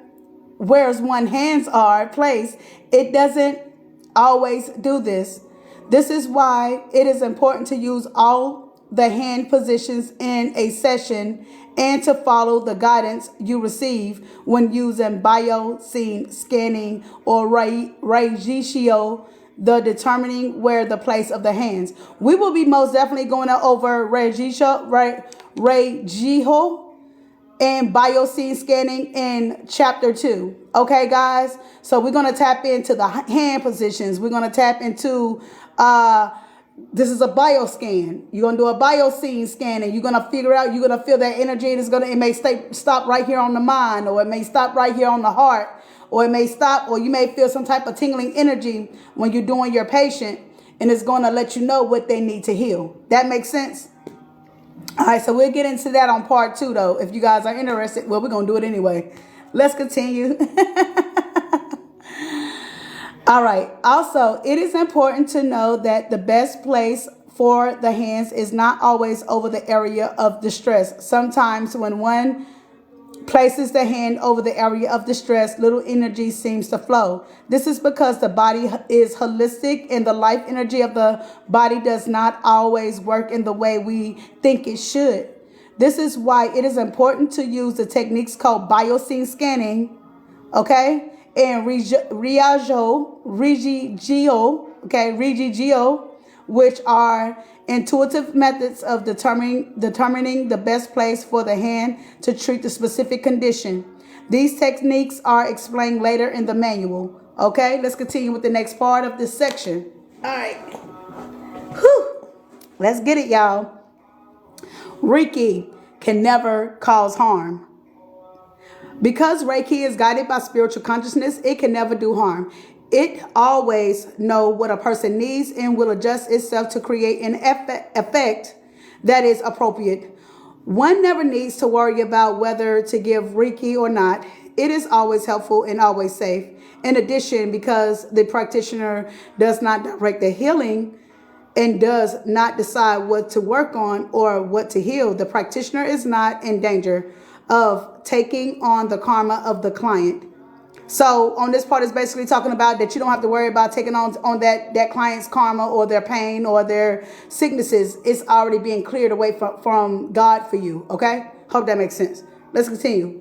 [SPEAKER 1] where one's hands are placed, it doesn't always do this. This is why it is important to use all the hand positions in a session and to follow the guidance you receive when using bio-scene scanning or registio, the determining where the place of the hands. We will be most definitely going over registio and bioscene scanning in chapter 2. Okay, guys? So we're going to tap into the hand positions. We're going to tap into, this is a bioscan. You're going to do a bioscene scan, and you're going to figure out, you're going to feel that energy. It may stop right here on the mind, or it may stop right here on the heart, or it may stop, or you may feel some type of tingling energy when you're doing your patient, and it's going to let you know what they need to heal. That makes sense? All right, so we'll get into that on part 2, though. If you guys are interested, well, we're going to do it anyway. Let's continue. All right. Also, it is important to know that the best place for the hands is not always over the area of distress. Sometimes when one places the hand over the area of distress, little energy seems to flow. This is because the body is holistic and the life energy of the body does not always work in the way we think it should. This is why it is important to use the techniques called bioscene scanning, okay, and regigio, which are intuitive methods of determining the best place for the hand to treat the specific condition. These techniques are explained later in the manual. Okay, let's continue with the next part of this section. All right. Whew. Let's get it, y'all. Reiki can never cause harm. Because Reiki is guided by spiritual consciousness, it can never do harm. It always knows what a person needs and will adjust itself to create an effect that is appropriate. One never needs to worry about whether to give Reiki or not. It is always helpful and always safe. In addition, because the practitioner does not direct the healing and does not decide what to work on or what to heal, the practitioner is not in danger of taking on the karma of the client. So on this part is basically talking about that you don't have to worry about taking on that client's karma or their pain or their sicknesses. It's already being cleared away from God for you. Okay? Hope that makes sense. Let's continue.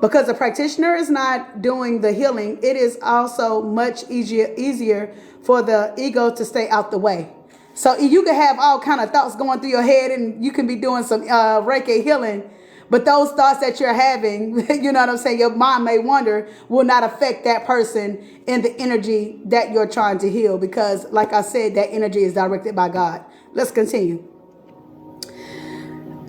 [SPEAKER 1] Because the practitioner is not doing the healing, it is also much easier for the ego to stay out the way. So you can have all kind of thoughts going through your head, and you can be doing some Reiki healing. But those thoughts that you're having, you know what I'm saying, your mind may wonder, will not affect that person in the energy that you're trying to heal. Because, like I said, that energy is directed by God. Let's continue.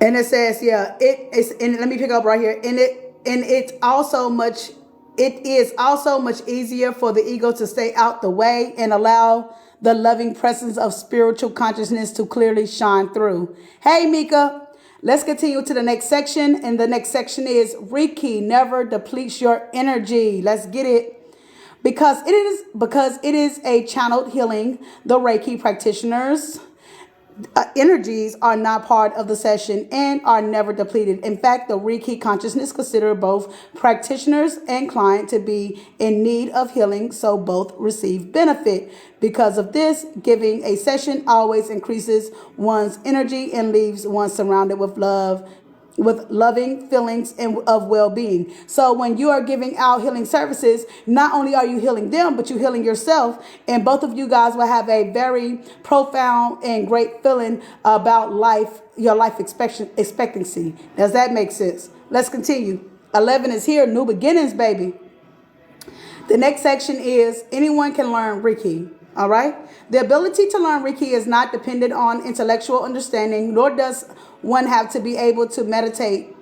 [SPEAKER 1] And it says, yeah, it is, and let me pick up right here. And it's also much It is also much easier for the ego to stay out the way and allow the loving presence of spiritual consciousness to clearly shine through. Hey, Mika, let's continue to the next section. And the next section is Reiki never depletes your energy. Let's get it. Because it is a channeled healing, the Reiki practitioners energies are not part of the session and are never depleted. In fact, the Reiki consciousness considers both practitioners and client to be in need of healing, so both receive benefit. Because of this, giving a session always increases one's energy and leaves one surrounded with love, with loving feelings and of well-being. So when you are giving out healing services, not only are you healing them, but you're healing yourself, and both of you guys will have a very profound and great feeling about life, your life expectancy. Does that make sense? Let's continue. 11 is here, new beginnings, baby. The next section is anyone can learn Reiki. All right. The ability to learn Reiki is not dependent on intellectual understanding, nor does one have to be able to meditate.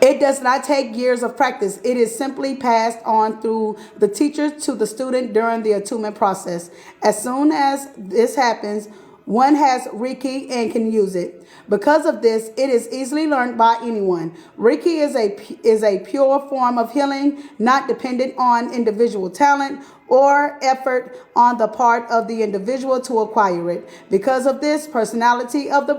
[SPEAKER 1] It does not take years of practice. It is simply passed on through the teacher to the student during the attunement process. As soon as this happens, one has Reiki and can use it. Because of this, it is easily learned by anyone. Reiki is a pure form of healing, not dependent on individual talent or effort on the part of the individual to acquire it. Because of this, personality of the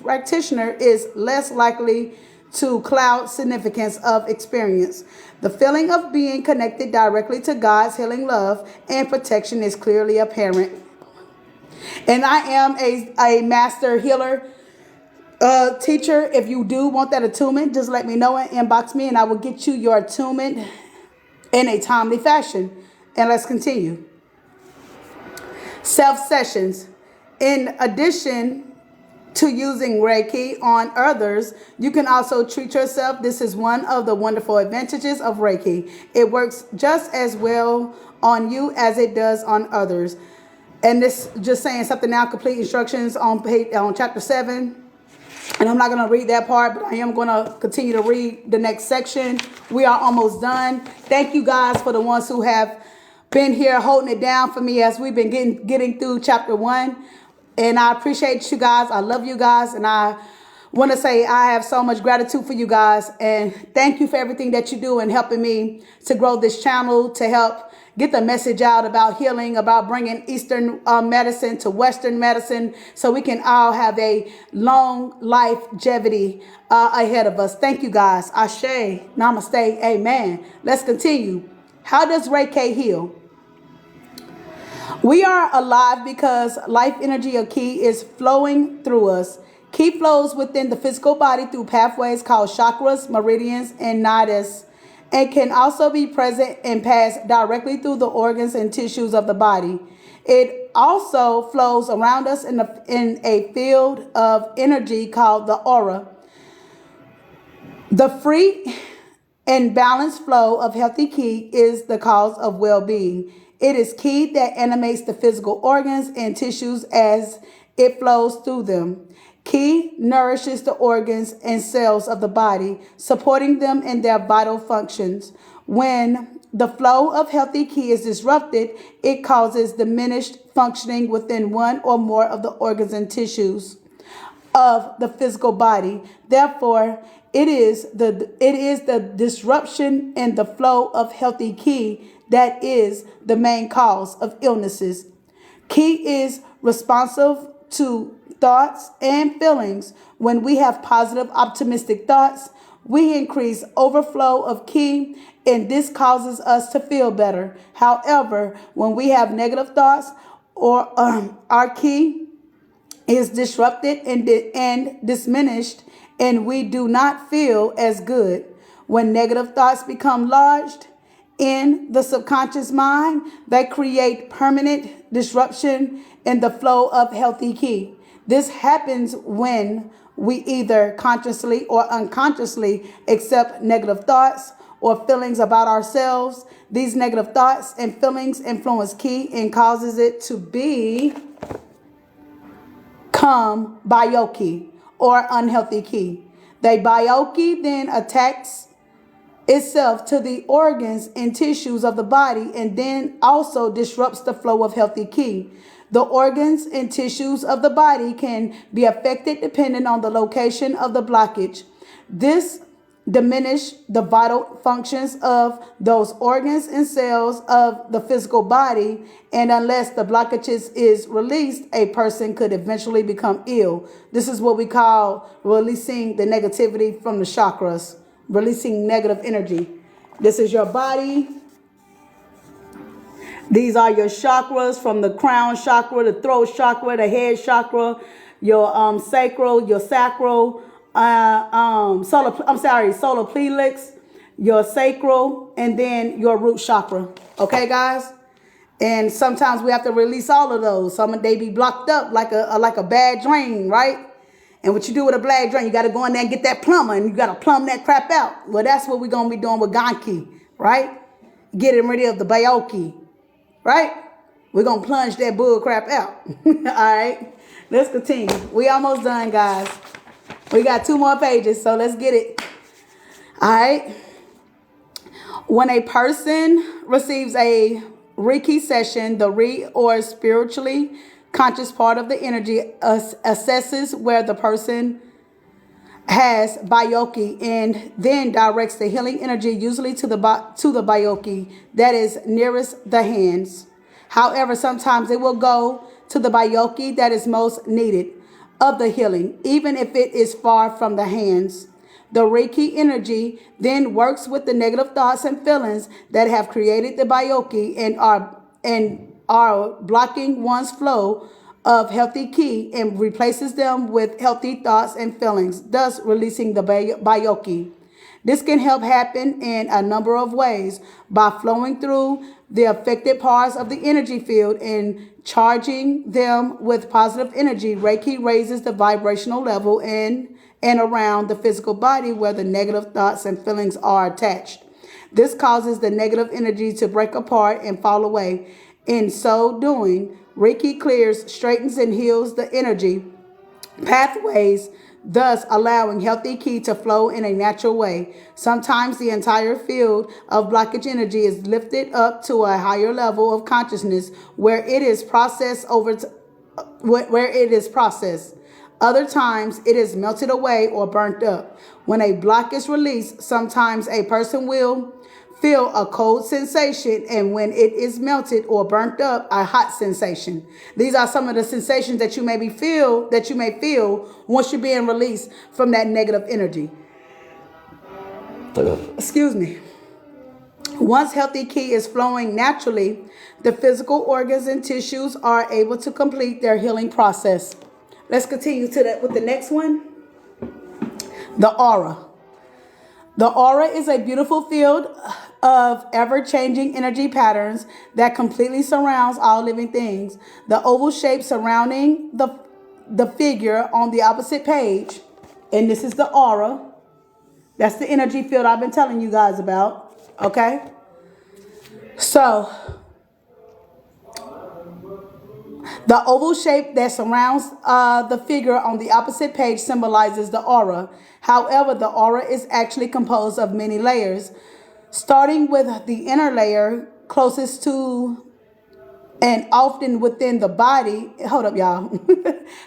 [SPEAKER 1] practitioner is less likely to cloud significance of experience. The feeling of being connected directly to God's healing love and protection is clearly apparent. And I am a master healer teacher. If you do want that attunement, just let me know and inbox me and I will get you your attunement in a timely fashion. And let's continue. Self-sessions. In addition to using Reiki on others, you can also treat yourself. This is one of the wonderful advantages of Reiki. It works just as well on you as it does on others. And this just saying something now, complete instructions on chapter 7. And I'm not going to read that part, but I am going to continue to read the next section. We are almost done. Thank you guys for the ones who have been here holding it down for me as we've been getting through chapter 1. And I appreciate you guys. I love you guys. And I want to say I have so much gratitude for you guys. And thank you for everything that you do and helping me to grow this channel, to help get the message out about healing, about bringing Eastern medicine to Western medicine so we can all have a long longevity ahead of us. Thank you guys. Ashe, Namaste, Amen. Let's continue. How does Reiki heal? We are alive because life energy or ki is flowing through us. Ki flows within the physical body through pathways called chakras, meridians, and nadis, and can also be present and pass directly through the organs and tissues of the body. It also flows around us in a field of energy called the aura. The free and balanced flow of healthy ki is the cause of well-being. It is ki that animates the physical organs and tissues as it flows through them. Ki nourishes the organs and cells of the body, supporting them in their vital functions. When the flow of healthy ki is disrupted, it causes diminished functioning within one or more of the organs and tissues of the physical body. Therefore, it is the disruption in the flow of healthy ki that is the main cause of illnesses. Ki is responsive to thoughts and feelings. When we have positive, optimistic thoughts, we increase overflow of ki, and this causes us to feel better. However, when we have negative thoughts or our ki is disrupted and diminished, and we do not feel as good. When negative thoughts become lodged in the subconscious mind, they create permanent disruption in the flow of healthy ki. This happens when we either consciously or unconsciously accept negative thoughts or feelings about ourselves. These negative thoughts and feelings influence ki and causes it to become bioki or unhealthy ki. The bioki then attacks itself to the organs and tissues of the body, and then also disrupts the flow of healthy ki. The organs and tissues of the body can be affected depending on the location of the blockage. This diminish the vital functions of those organs and cells of the physical body, and unless the blockages is released, a person could eventually become ill. This is what we call releasing the negativity from the chakras, releasing negative energy. This is your body. These are your chakras, from the crown chakra, the throat chakra, the head chakra, your sacral, your sacral, solar plexus, your sacral, and then your root chakra. Okay, guys? And sometimes we have to release all of those. Some they be blocked up like a bad drain, right? And what you do with a bad drain, you got to go in there and get that plumber, and you got to plumb that crap out. Well, that's what we're going to be doing with Ganki, right? Getting rid of the Bayoki, right? We're going to plunge that bull crap out. All right? Let's continue. We almost done, guys. We got 2 more pages, so let's get it. All right? When a person receives a Reiki session, the Re, or spiritually conscious part of the energy, assesses where the person has Bayoki and then directs the healing energy usually to the Bayoki that is nearest the hands. However, sometimes it will go to the Bayoki that is most needed of the healing, even if it is far from the hands. The Reiki energy then works with the negative thoughts and feelings that have created the Bayoki and are blocking one's flow of healthy ki, and replaces them with healthy thoughts and feelings, thus releasing the Bayoki. This can help happen in a number of ways: by flowing through the affected parts of the energy field and charging them with positive energy. Reiki raises the vibrational level in and around the physical body where the negative thoughts and feelings are attached. This causes the negative energy to break apart and fall away. In so doing, Reiki clears, straightens, and heals the energy pathways, thus allowing healthy ki to flow in a natural way. Sometimes the entire field of blockage energy is lifted up to a higher level of consciousness where it is processed Other times it is melted away or burnt up. When a block is released, sometimes a person will feel a cold sensation, and when it is melted or burnt up, a hot sensation. These are some of the sensations that you may feel once you're being released from that negative energy. Excuse me. Once healthy ki is flowing naturally, the physical organs and tissues are able to complete their healing process. Let's continue with the next one. The aura. The aura is a beautiful field of ever-changing energy patterns that completely surrounds all living things. The oval shape surrounding the figure on the opposite page, and this is the aura. That's the energy field I've been telling you guys about, okay? So, the oval shape that surrounds the figure on the opposite page symbolizes the aura. However, the aura is actually composed of many layers, starting with the inner layer closest to and often within the body. Hold up, y'all.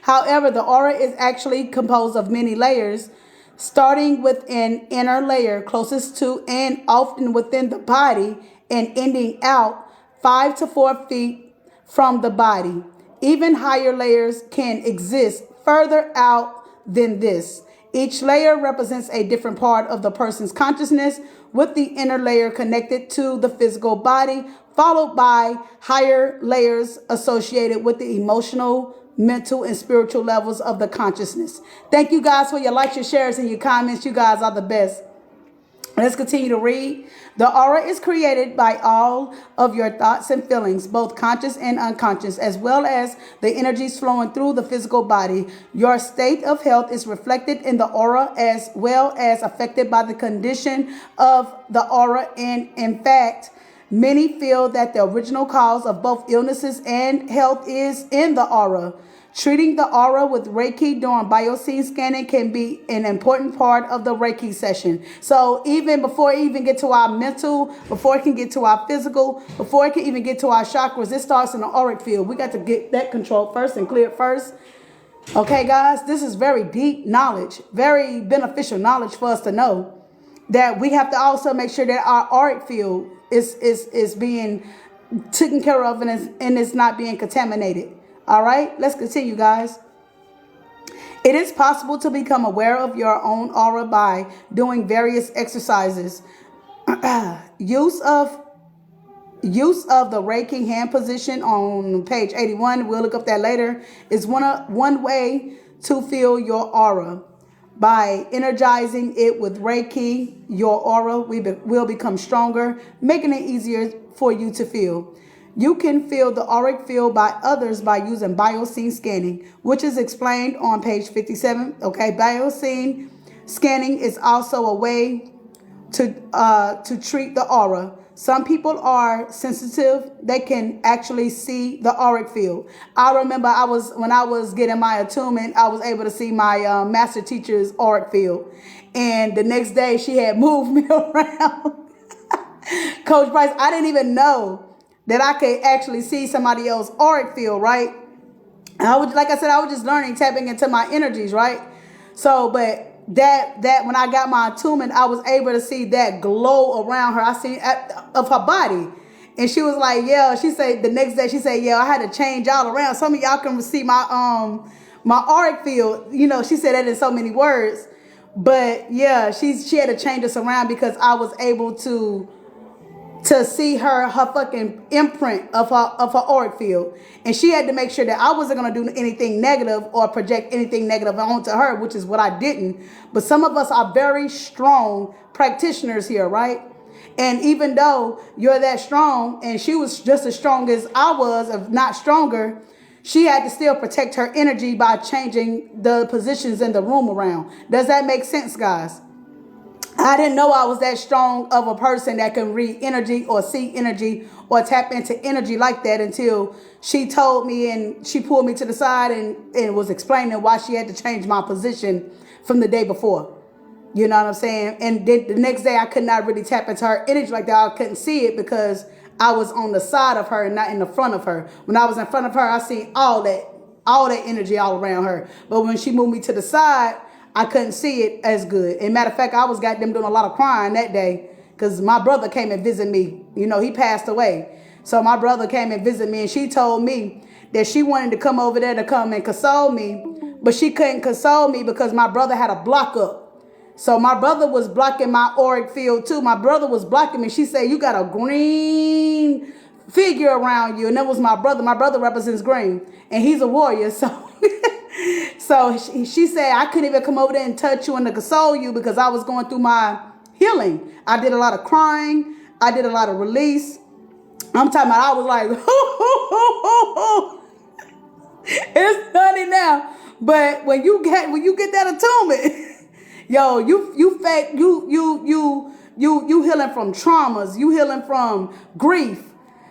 [SPEAKER 1] However, the aura is actually composed of many layers, starting with an inner layer closest to and often within the body and ending out 5 to 4 feet from the body. Even higher layers can exist further out than this. Each layer represents a different part of the person's consciousness, with the inner layer connected to the physical body, followed by higher layers associated with the emotional, mental, and spiritual levels of the consciousness. Thank you guys for your likes, your shares, and your comments. You guys are the best. Let's continue to read. The aura is created by all of your thoughts and feelings, both conscious and unconscious, as well as the energies flowing through the physical body. Your state of health is reflected in the aura as well as affected by the condition of the aura. And in fact, many feel that the original cause of both illnesses and health is in the aura. Treating the aura with Reiki during bioscene scanning can be an important part of the Reiki session. So even before it even get to our mental, before it can get to our physical, before it can even get to our chakras, it starts in the auric field. We got to get that controlled first and cleared first. Okay, guys, this is very deep knowledge, very beneficial knowledge for us to know that we have to also make sure that our auric field is being taken care of and it's not being contaminated. All right, let's continue, guys. It is possible to become aware of your own aura by doing various exercises. Use of the Reiki hand position on page 81, we'll look up that later, is one way to feel your aura. By energizing it with Reiki, your aura will become stronger, making it easier for you to feel. You can feel the auric field by others by using bioscene scanning, which is explained on page 57. Okay, bioscene scanning is also a way to treat the aura. Some people are sensitive; they can actually see the auric field. I remember when I was getting my attunement, I was able to see my master teacher's auric field, and the next day she had moved me around. Coach Bryce, I didn't even know that I could actually see somebody else's auric field, right? Like I said, I was just learning, tapping into my energies, right? So, but that when I got my attunement, I was able to see that glow around her. I seen of her body. And she was like, yeah, she said the next day, she said, yeah, I had to change all around. Some of y'all can see my my auric field. You know, she said that in so many words. But yeah, she had to change us around because I was able to see her fucking imprint of her auric field. And she had to make sure that I wasn't going to do anything negative or project anything negative onto her, which is what I didn't. But some of us are very strong practitioners here, right? And even though you're that strong, and she was just as strong as I was, if not stronger, she had to still protect her energy by changing the positions in the room around. Does that make sense, guys? I didn't know I was that strong of a person that can read energy or see energy or tap into energy like that until she told me and she pulled me to the side and was explaining why she had to change my position from the day before. You know what I'm saying? And then the next day I could not really tap into her energy like that. I couldn't see it because I was on the side of her and not in the front of her. When I was in front of her, I seen all that energy all around her. But when she moved me to the side, I couldn't see it as good. And matter of fact, I was doing a lot of crying that day because my brother came and visited me. You know, he passed away. So my brother came and visited me, and she told me that she wanted to come over there to come and console me, but she couldn't console me because my brother had a block up. So my brother was blocking my auric field too. My brother was blocking me. She said, you got a green figure around you. And that was my brother. My brother represents green, and he's a warrior. So so she said, I couldn't even come over there and touch you and to console you because I was going through my healing. I did a lot of crying. I did a lot of release. I'm talking about, I was like, it's funny now. But when you get that attunement, yo, you healing from traumas. You healing from grief.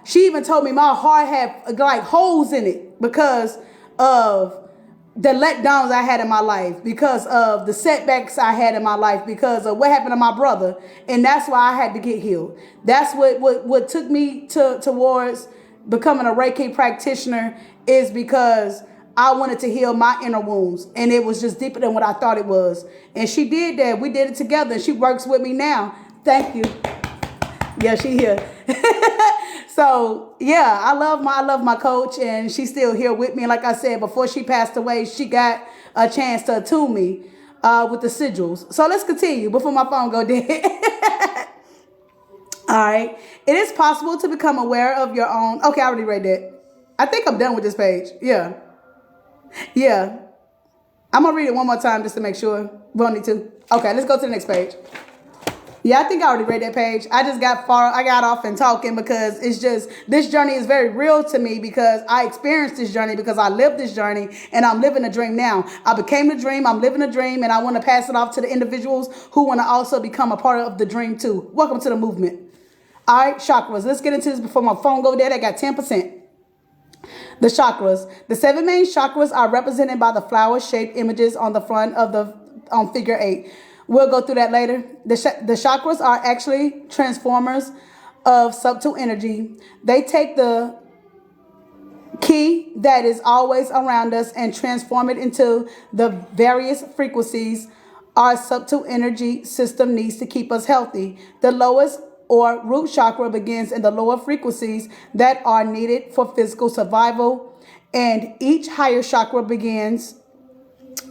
[SPEAKER 1] She even told me my heart had like holes in it because of the letdowns I had in my life, because of the setbacks I had in my life, because of what happened to my brother. And that's why I had to get healed. That's what took me towards becoming a Reiki practitioner, is because I wanted to heal my inner wounds. And it was just deeper than what I thought it was. And she did that. We did it together. And she works with me now. Thank you. Yeah, she here. So yeah, I love my coach, and she's still here with me. And like I said, before she passed away, she got a chance to attune me with the sigils. So let's continue before my phone go dead. All right. It is possible to become aware of your own. Okay, I already read that. I think I'm done with this page. Yeah. I'm gonna read it one more time just to make sure. We don't need to. Okay, let's go to the next page. Yeah, I think I already read that page. I got off and talking because it's just, this journey is very real to me because I experienced this journey, because I lived this journey, and I'm living a dream now. I became the dream, I'm living a dream, and I want to pass it off to the individuals who want to also become a part of the dream too. Welcome to the movement. All right, chakras. Let's get into this before my phone go dead. I got 10%. The chakras. The 7 main chakras are represented by the flower-shaped images on the front of the figure 8. We'll go through that later. The chakras are actually transformers of subtle energy. They take the key that is always around us and transform it into the various frequencies our subtle energy system needs to keep us healthy. The lowest or root chakra begins in the lower frequencies that are needed for physical survival, and each higher chakra begins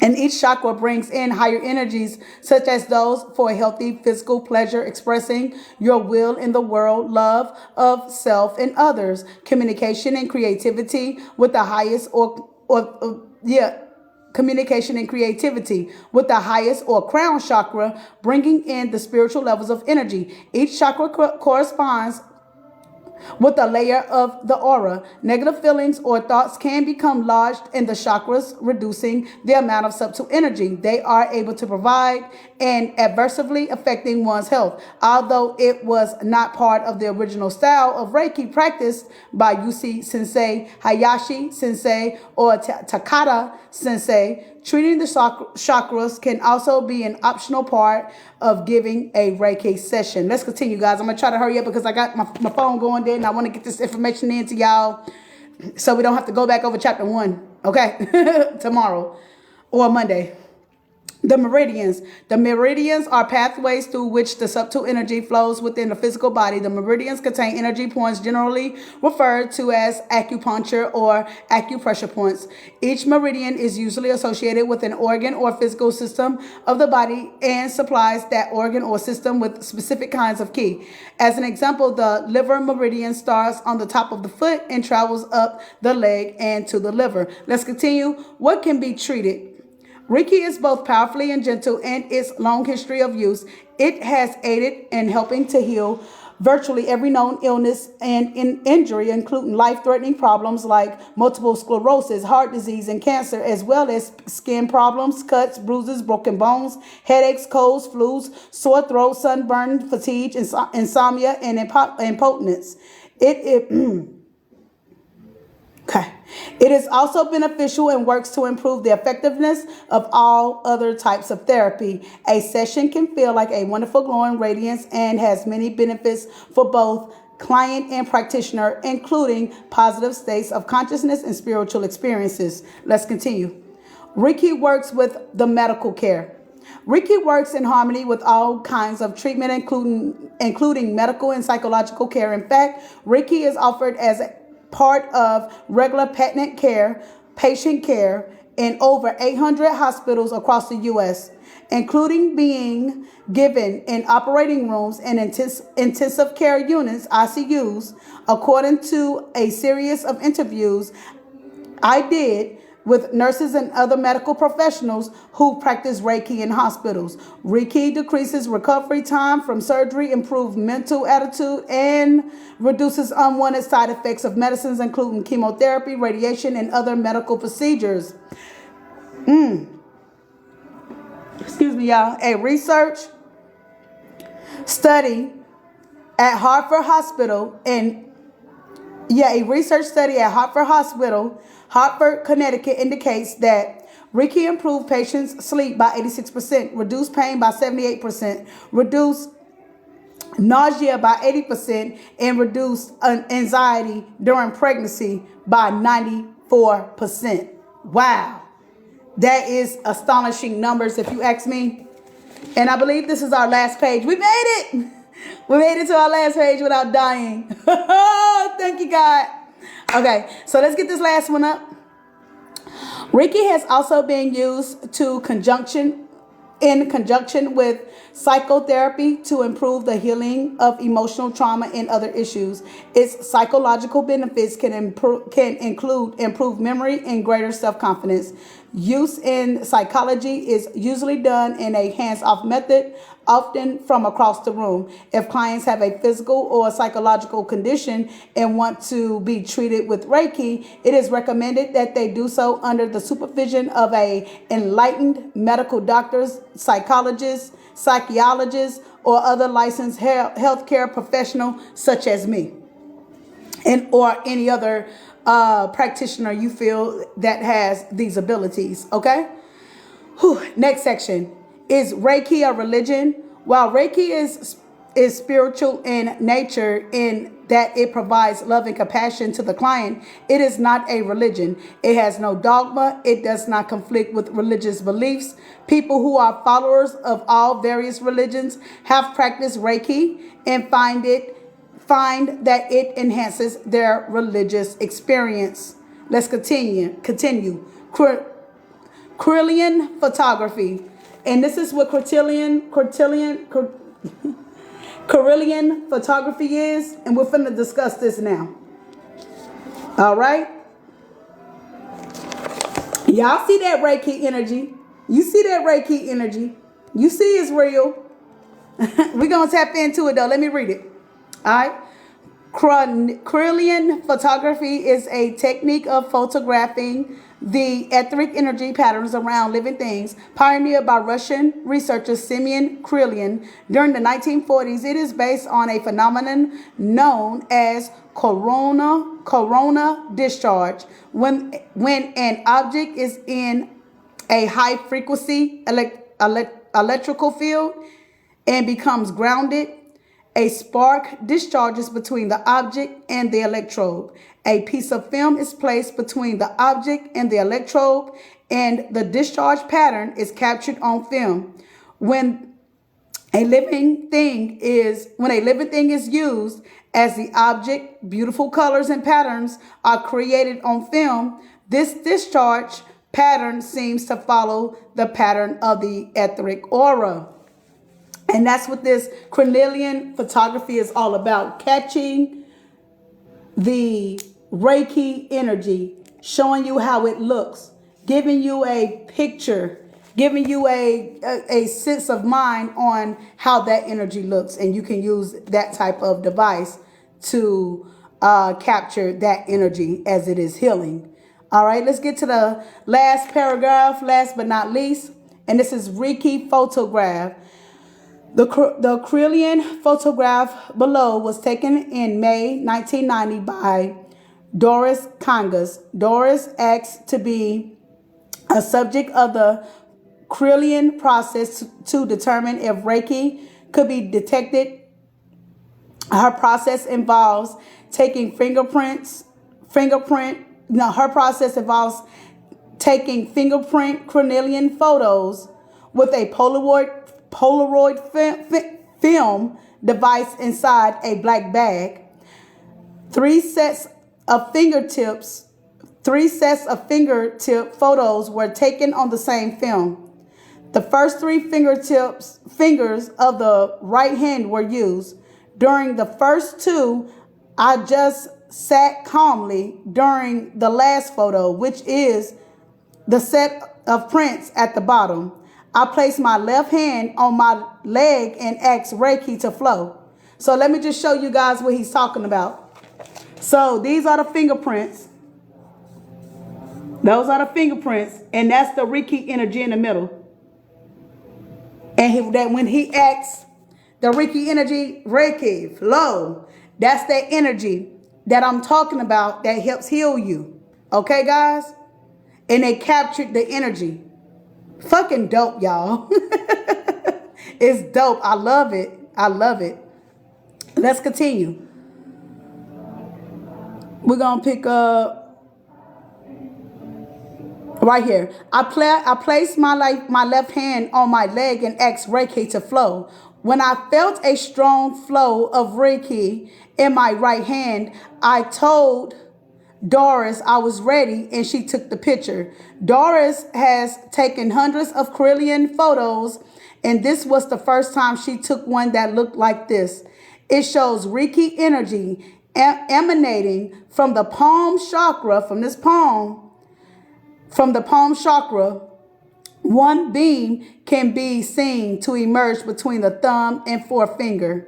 [SPEAKER 1] and each chakra brings in higher energies, such as those for a healthy physical pleasure, expressing your will in the world, love of self and others, communication and creativity with the highest communication and creativity with the highest or crown chakra, bringing in the spiritual levels of energy. Each chakra corresponds with a layer of the aura. Negative feelings or thoughts can become lodged in the chakras, reducing the amount of subtle energy they are able to provide and adversely affecting one's health. Although it was not part of the original style of Reiki practiced by UC Sensei, Hayashi Sensei, or Takata Sensei, treating the chakras can also be an optional part of giving a Reiki session. Let's continue, guys. I'm going to try to hurry up because I got my phone going there and I want to get this information into y'all so we don't have to go back over chapter 1, okay, tomorrow or Monday. The meridians. The meridians are pathways through which the subtle energy flows within the physical body. The meridians contain energy points generally referred to as acupuncture or acupressure points. Each meridian is usually associated with an organ or physical system of the body and supplies that organ or system with specific kinds of ki. As an example, the liver meridian starts on the top of the foot and travels up the leg and to the liver. Let's continue. What can be treated? Reiki is both powerfully and gentle in its long history of use. It has aided in helping to heal virtually every known illness and injury, including life-threatening problems like multiple sclerosis, heart disease, and cancer, as well as skin problems, cuts, bruises, broken bones, headaches, colds, flus, sore throat, sunburn, fatigue, insomnia, and impotence. Okay. It is also beneficial and works to improve the effectiveness of all other types of therapy. A session can feel like a wonderful glowing radiance and has many benefits for both client and practitioner, including positive states of consciousness and spiritual experiences. Let's continue. Reiki works with the medical care. Reiki works in harmony with all kinds of treatment, including medical and psychological care. In fact, Reiki is offered as part of regular patient care in over 800 hospitals across the U.S., including being given in operating rooms and intensive care units, ICUs, according to a series of interviews I did with nurses and other medical professionals who practice Reiki in hospitals. Reiki decreases recovery time from surgery, improves mental attitude, and reduces unwanted side effects of medicines, including chemotherapy, radiation, and other medical procedures. Excuse me, y'all. A research study at Hartford Hospital Hartford, Connecticut indicates that Reiki improved patients' sleep by 86%, reduced pain by 78%, reduced nausea by 80%, and reduced anxiety during pregnancy by 94%. Wow. That is astonishing numbers if you ask me. And I believe this is our last page. We made it. We made it to our last page without dying. Thank you, God. Okay, so let's get this last one up. Reiki has also been used in conjunction with psychotherapy to improve the healing of emotional trauma and other issues. Its psychological benefits can include improved memory and greater self-confidence. Use in psychology is usually done in a hands-off method, often from across the room. If clients have a physical or psychological condition and want to be treated with Reiki, it is recommended that they do so under the supervision of an enlightened medical doctor, psychologist, psychologist, or other licensed healthcare professional such as me or any other practitioner you feel that has these abilities, okay? Whew. Next section. Is Reiki a religion? While Reiki is spiritual in nature in that it provides love and compassion to the client, it is not a religion. It has no dogma. It does not conflict with religious beliefs. People who are followers of all various religions have practiced Reiki and find that it enhances their religious experience. Let's continue. Carillion photography. And this is what Carillion photography is. And we're finna discuss this now. All right. Y'all see that Reiki energy? You see that Reiki energy? You see it's real. We're going to tap into it though. Let me read it. All right. Carillion photography is a technique of photographing the etheric energy patterns around living things, pioneered by Russian researcher Semyon Carillion during the 1940s. It is based on a phenomenon known as corona discharge, when an object is in a high frequency electrical field and becomes grounded. A spark discharges between the object and the electrode. A piece of film is placed between the object and the electrode, and the discharge pattern is captured on film. When a living thing is used as the object, beautiful colors and patterns are created on film. This discharge pattern seems to follow the pattern of the etheric aura. And that's what this Carillion photography is all about. Catching the Reiki energy, showing you how it looks, giving you a picture, giving you a sense of mind on how that energy looks. And you can use that type of device to capture that energy as it is healing. All right, let's get to the last paragraph, last but not least. And this is Reiki photograph. The Carillion photograph below was taken in May 1990 by Doris Kangas. Doris asked to be a subject of the Carillion process to determine if Reiki could be detected. Her process involves taking fingerprint Carillion photos with a Polaroid film device inside a black bag. Three sets of fingertip photos were taken on the same film. The first three fingers of the right hand were used. During the first two, I just sat calmly. During the last photo, which is the set of prints at the bottom, I placed my left hand on my leg and asked Reiki to flow. So let me just show you guys what he's talking about. So these are the fingerprints. Those are the fingerprints. And that's the Reiki energy in the middle. And when he asks the Reiki energy, Reiki, flow, that's that energy that I'm talking about that helps heal you. Okay, guys? And they captured the energy. Fucking dope, y'all. It's dope. I love it. I love it. Let's continue. We're going to pick up right here. I placed my left hand on my leg and asked Reiki to flow. When I felt a strong flow of Reiki in my right hand, I told Doris I was ready, and she took the picture. Doris has taken hundreds of Carillion photos, and this was the first time she took one that looked like this. It shows Reiki energy emanating from the palm chakra, from the palm chakra. One beam can be seen to emerge between the thumb and forefinger,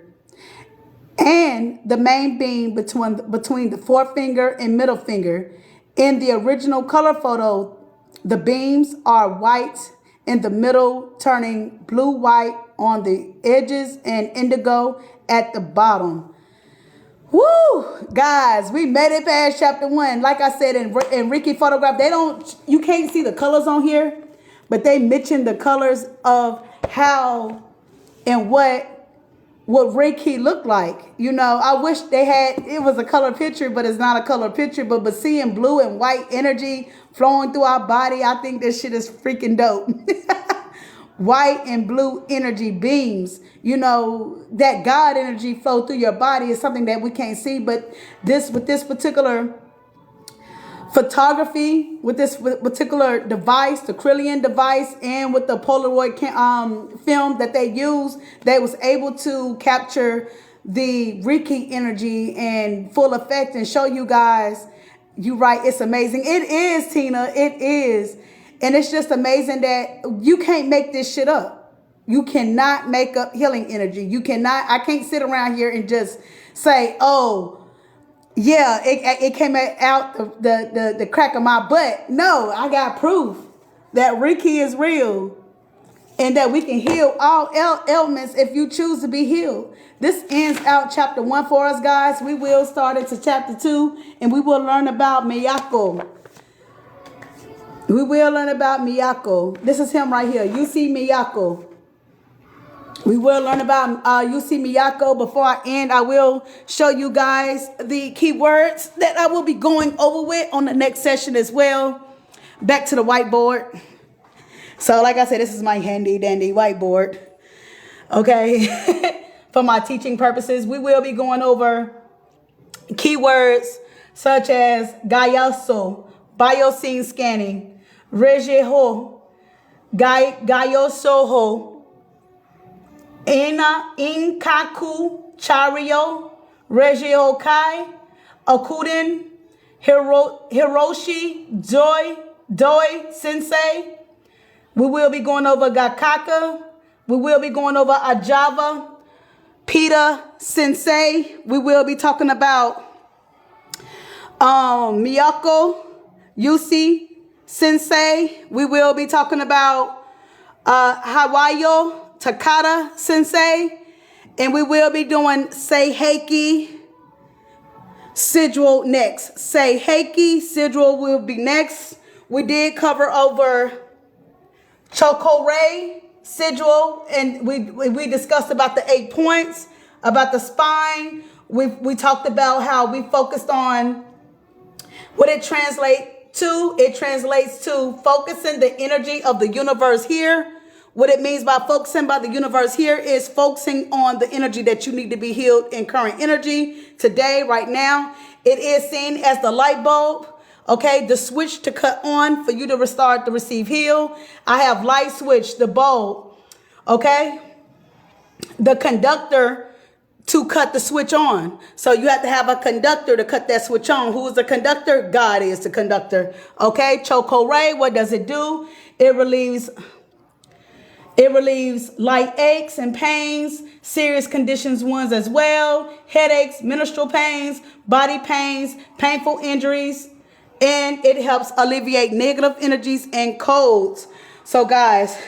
[SPEAKER 1] and the main beam between the forefinger and middle finger. In the original color photo, the beams are white in the middle, turning blue-white on the edges and indigo at the bottom. Woo! Guys, we made it past chapter 1. Like I said in Reiki photograph, you can't see the colors on here, but they mentioned the colors of how and what Reiki looked like. You know, I wish it was a color picture, but it's not a color picture. But seeing blue and white energy flowing through our body, I think this shit is freaking dope. White and blue energy beams, you know, that God energy flow through your body is something that we can't see. But with this particular photography, with this particular device, the Krillian device, and with the Polaroid film that they used, they was able to capture the Reiki energy in full effect and show you guys. You right, it's amazing. It is, Tina, it is. And it's just amazing that you can't make this shit up. You cannot make up healing energy. I can't sit around here and just say, oh, yeah, it came out the crack of my butt. No, I got proof that Reiki is real and that we can heal all ailments if you choose to be healed. This ends out chapter 1 for us, guys. We will start into chapter 2 and we will learn about Miyako. We will learn about Miyako. This is him right here. You see Miyako. We will learn about you see Miyako. Before I end, I will show you guys the keywords that I will be going over with on the next session as well. Back to the whiteboard. So like I said, this is my handy dandy whiteboard. Okay. For my teaching purposes, we will be going over keywords such as Gayaso, Bioscene scanning, Rejeho, Gayosoho, Inkaku, Chario, Rejeho Kai, Akuden, Hiroshi, Doi, Sensei. We will be going over Gakaka. We will be going over Ajava, Pita, Sensei. We will be talking about Miyako, Yusi, Sensei. We will be talking about Hawayo, Takata, Sensei. And we will be doing Seiheki, Sigil next. Seiheki, Sigil will be next. We did cover over Cho Ku Ri, Sigil, and we discussed about the 8 points, about the spine. We talked about how we focused on what it translates to. It translates to focusing the energy of the universe here. What it means by focusing by the universe here is focusing on the energy that you need to be healed in current energy today, right now. It is seen as the light bulb. Okay, the switch to cut on for you to restart to receive heal. I have light switch, the bulb. Okay, the conductor to cut the switch on. So you have to have a conductor to cut that switch on. Who is the conductor? God is the conductor. Okay, Cho Ku Ri, what does it do? It relieves light aches and pains, serious conditions ones as well, headaches, menstrual pains, body pains, painful injuries, and it helps alleviate negative energies and colds. So guys,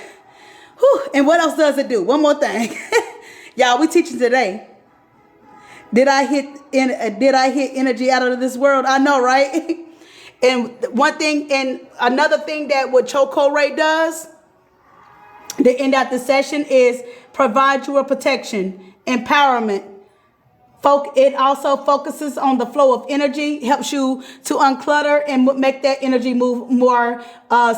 [SPEAKER 1] and what else does it do? One more thing. Y'all, we teaching today. Did I hit energy out of this world? I know, right? And one thing, and another thing that what Cho Ku Ri does, the end of the session, is provide you a protection, empowerment. It also focuses on the flow of energy, helps you to unclutter and make that energy move more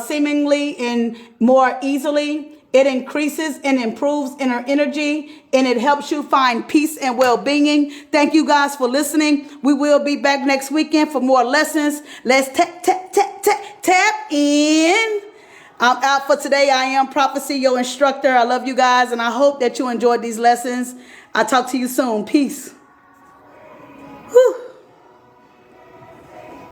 [SPEAKER 1] seemingly and more easily. It increases and improves inner energy, and it helps you find peace and well-being. Thank you guys for listening. We will be back next weekend for more lessons. Let's tap in. I'm out for today. I am Prophecy, your instructor. I love you guys, and I hope that you enjoyed these lessons. I'll talk to you soon. Peace. Whew.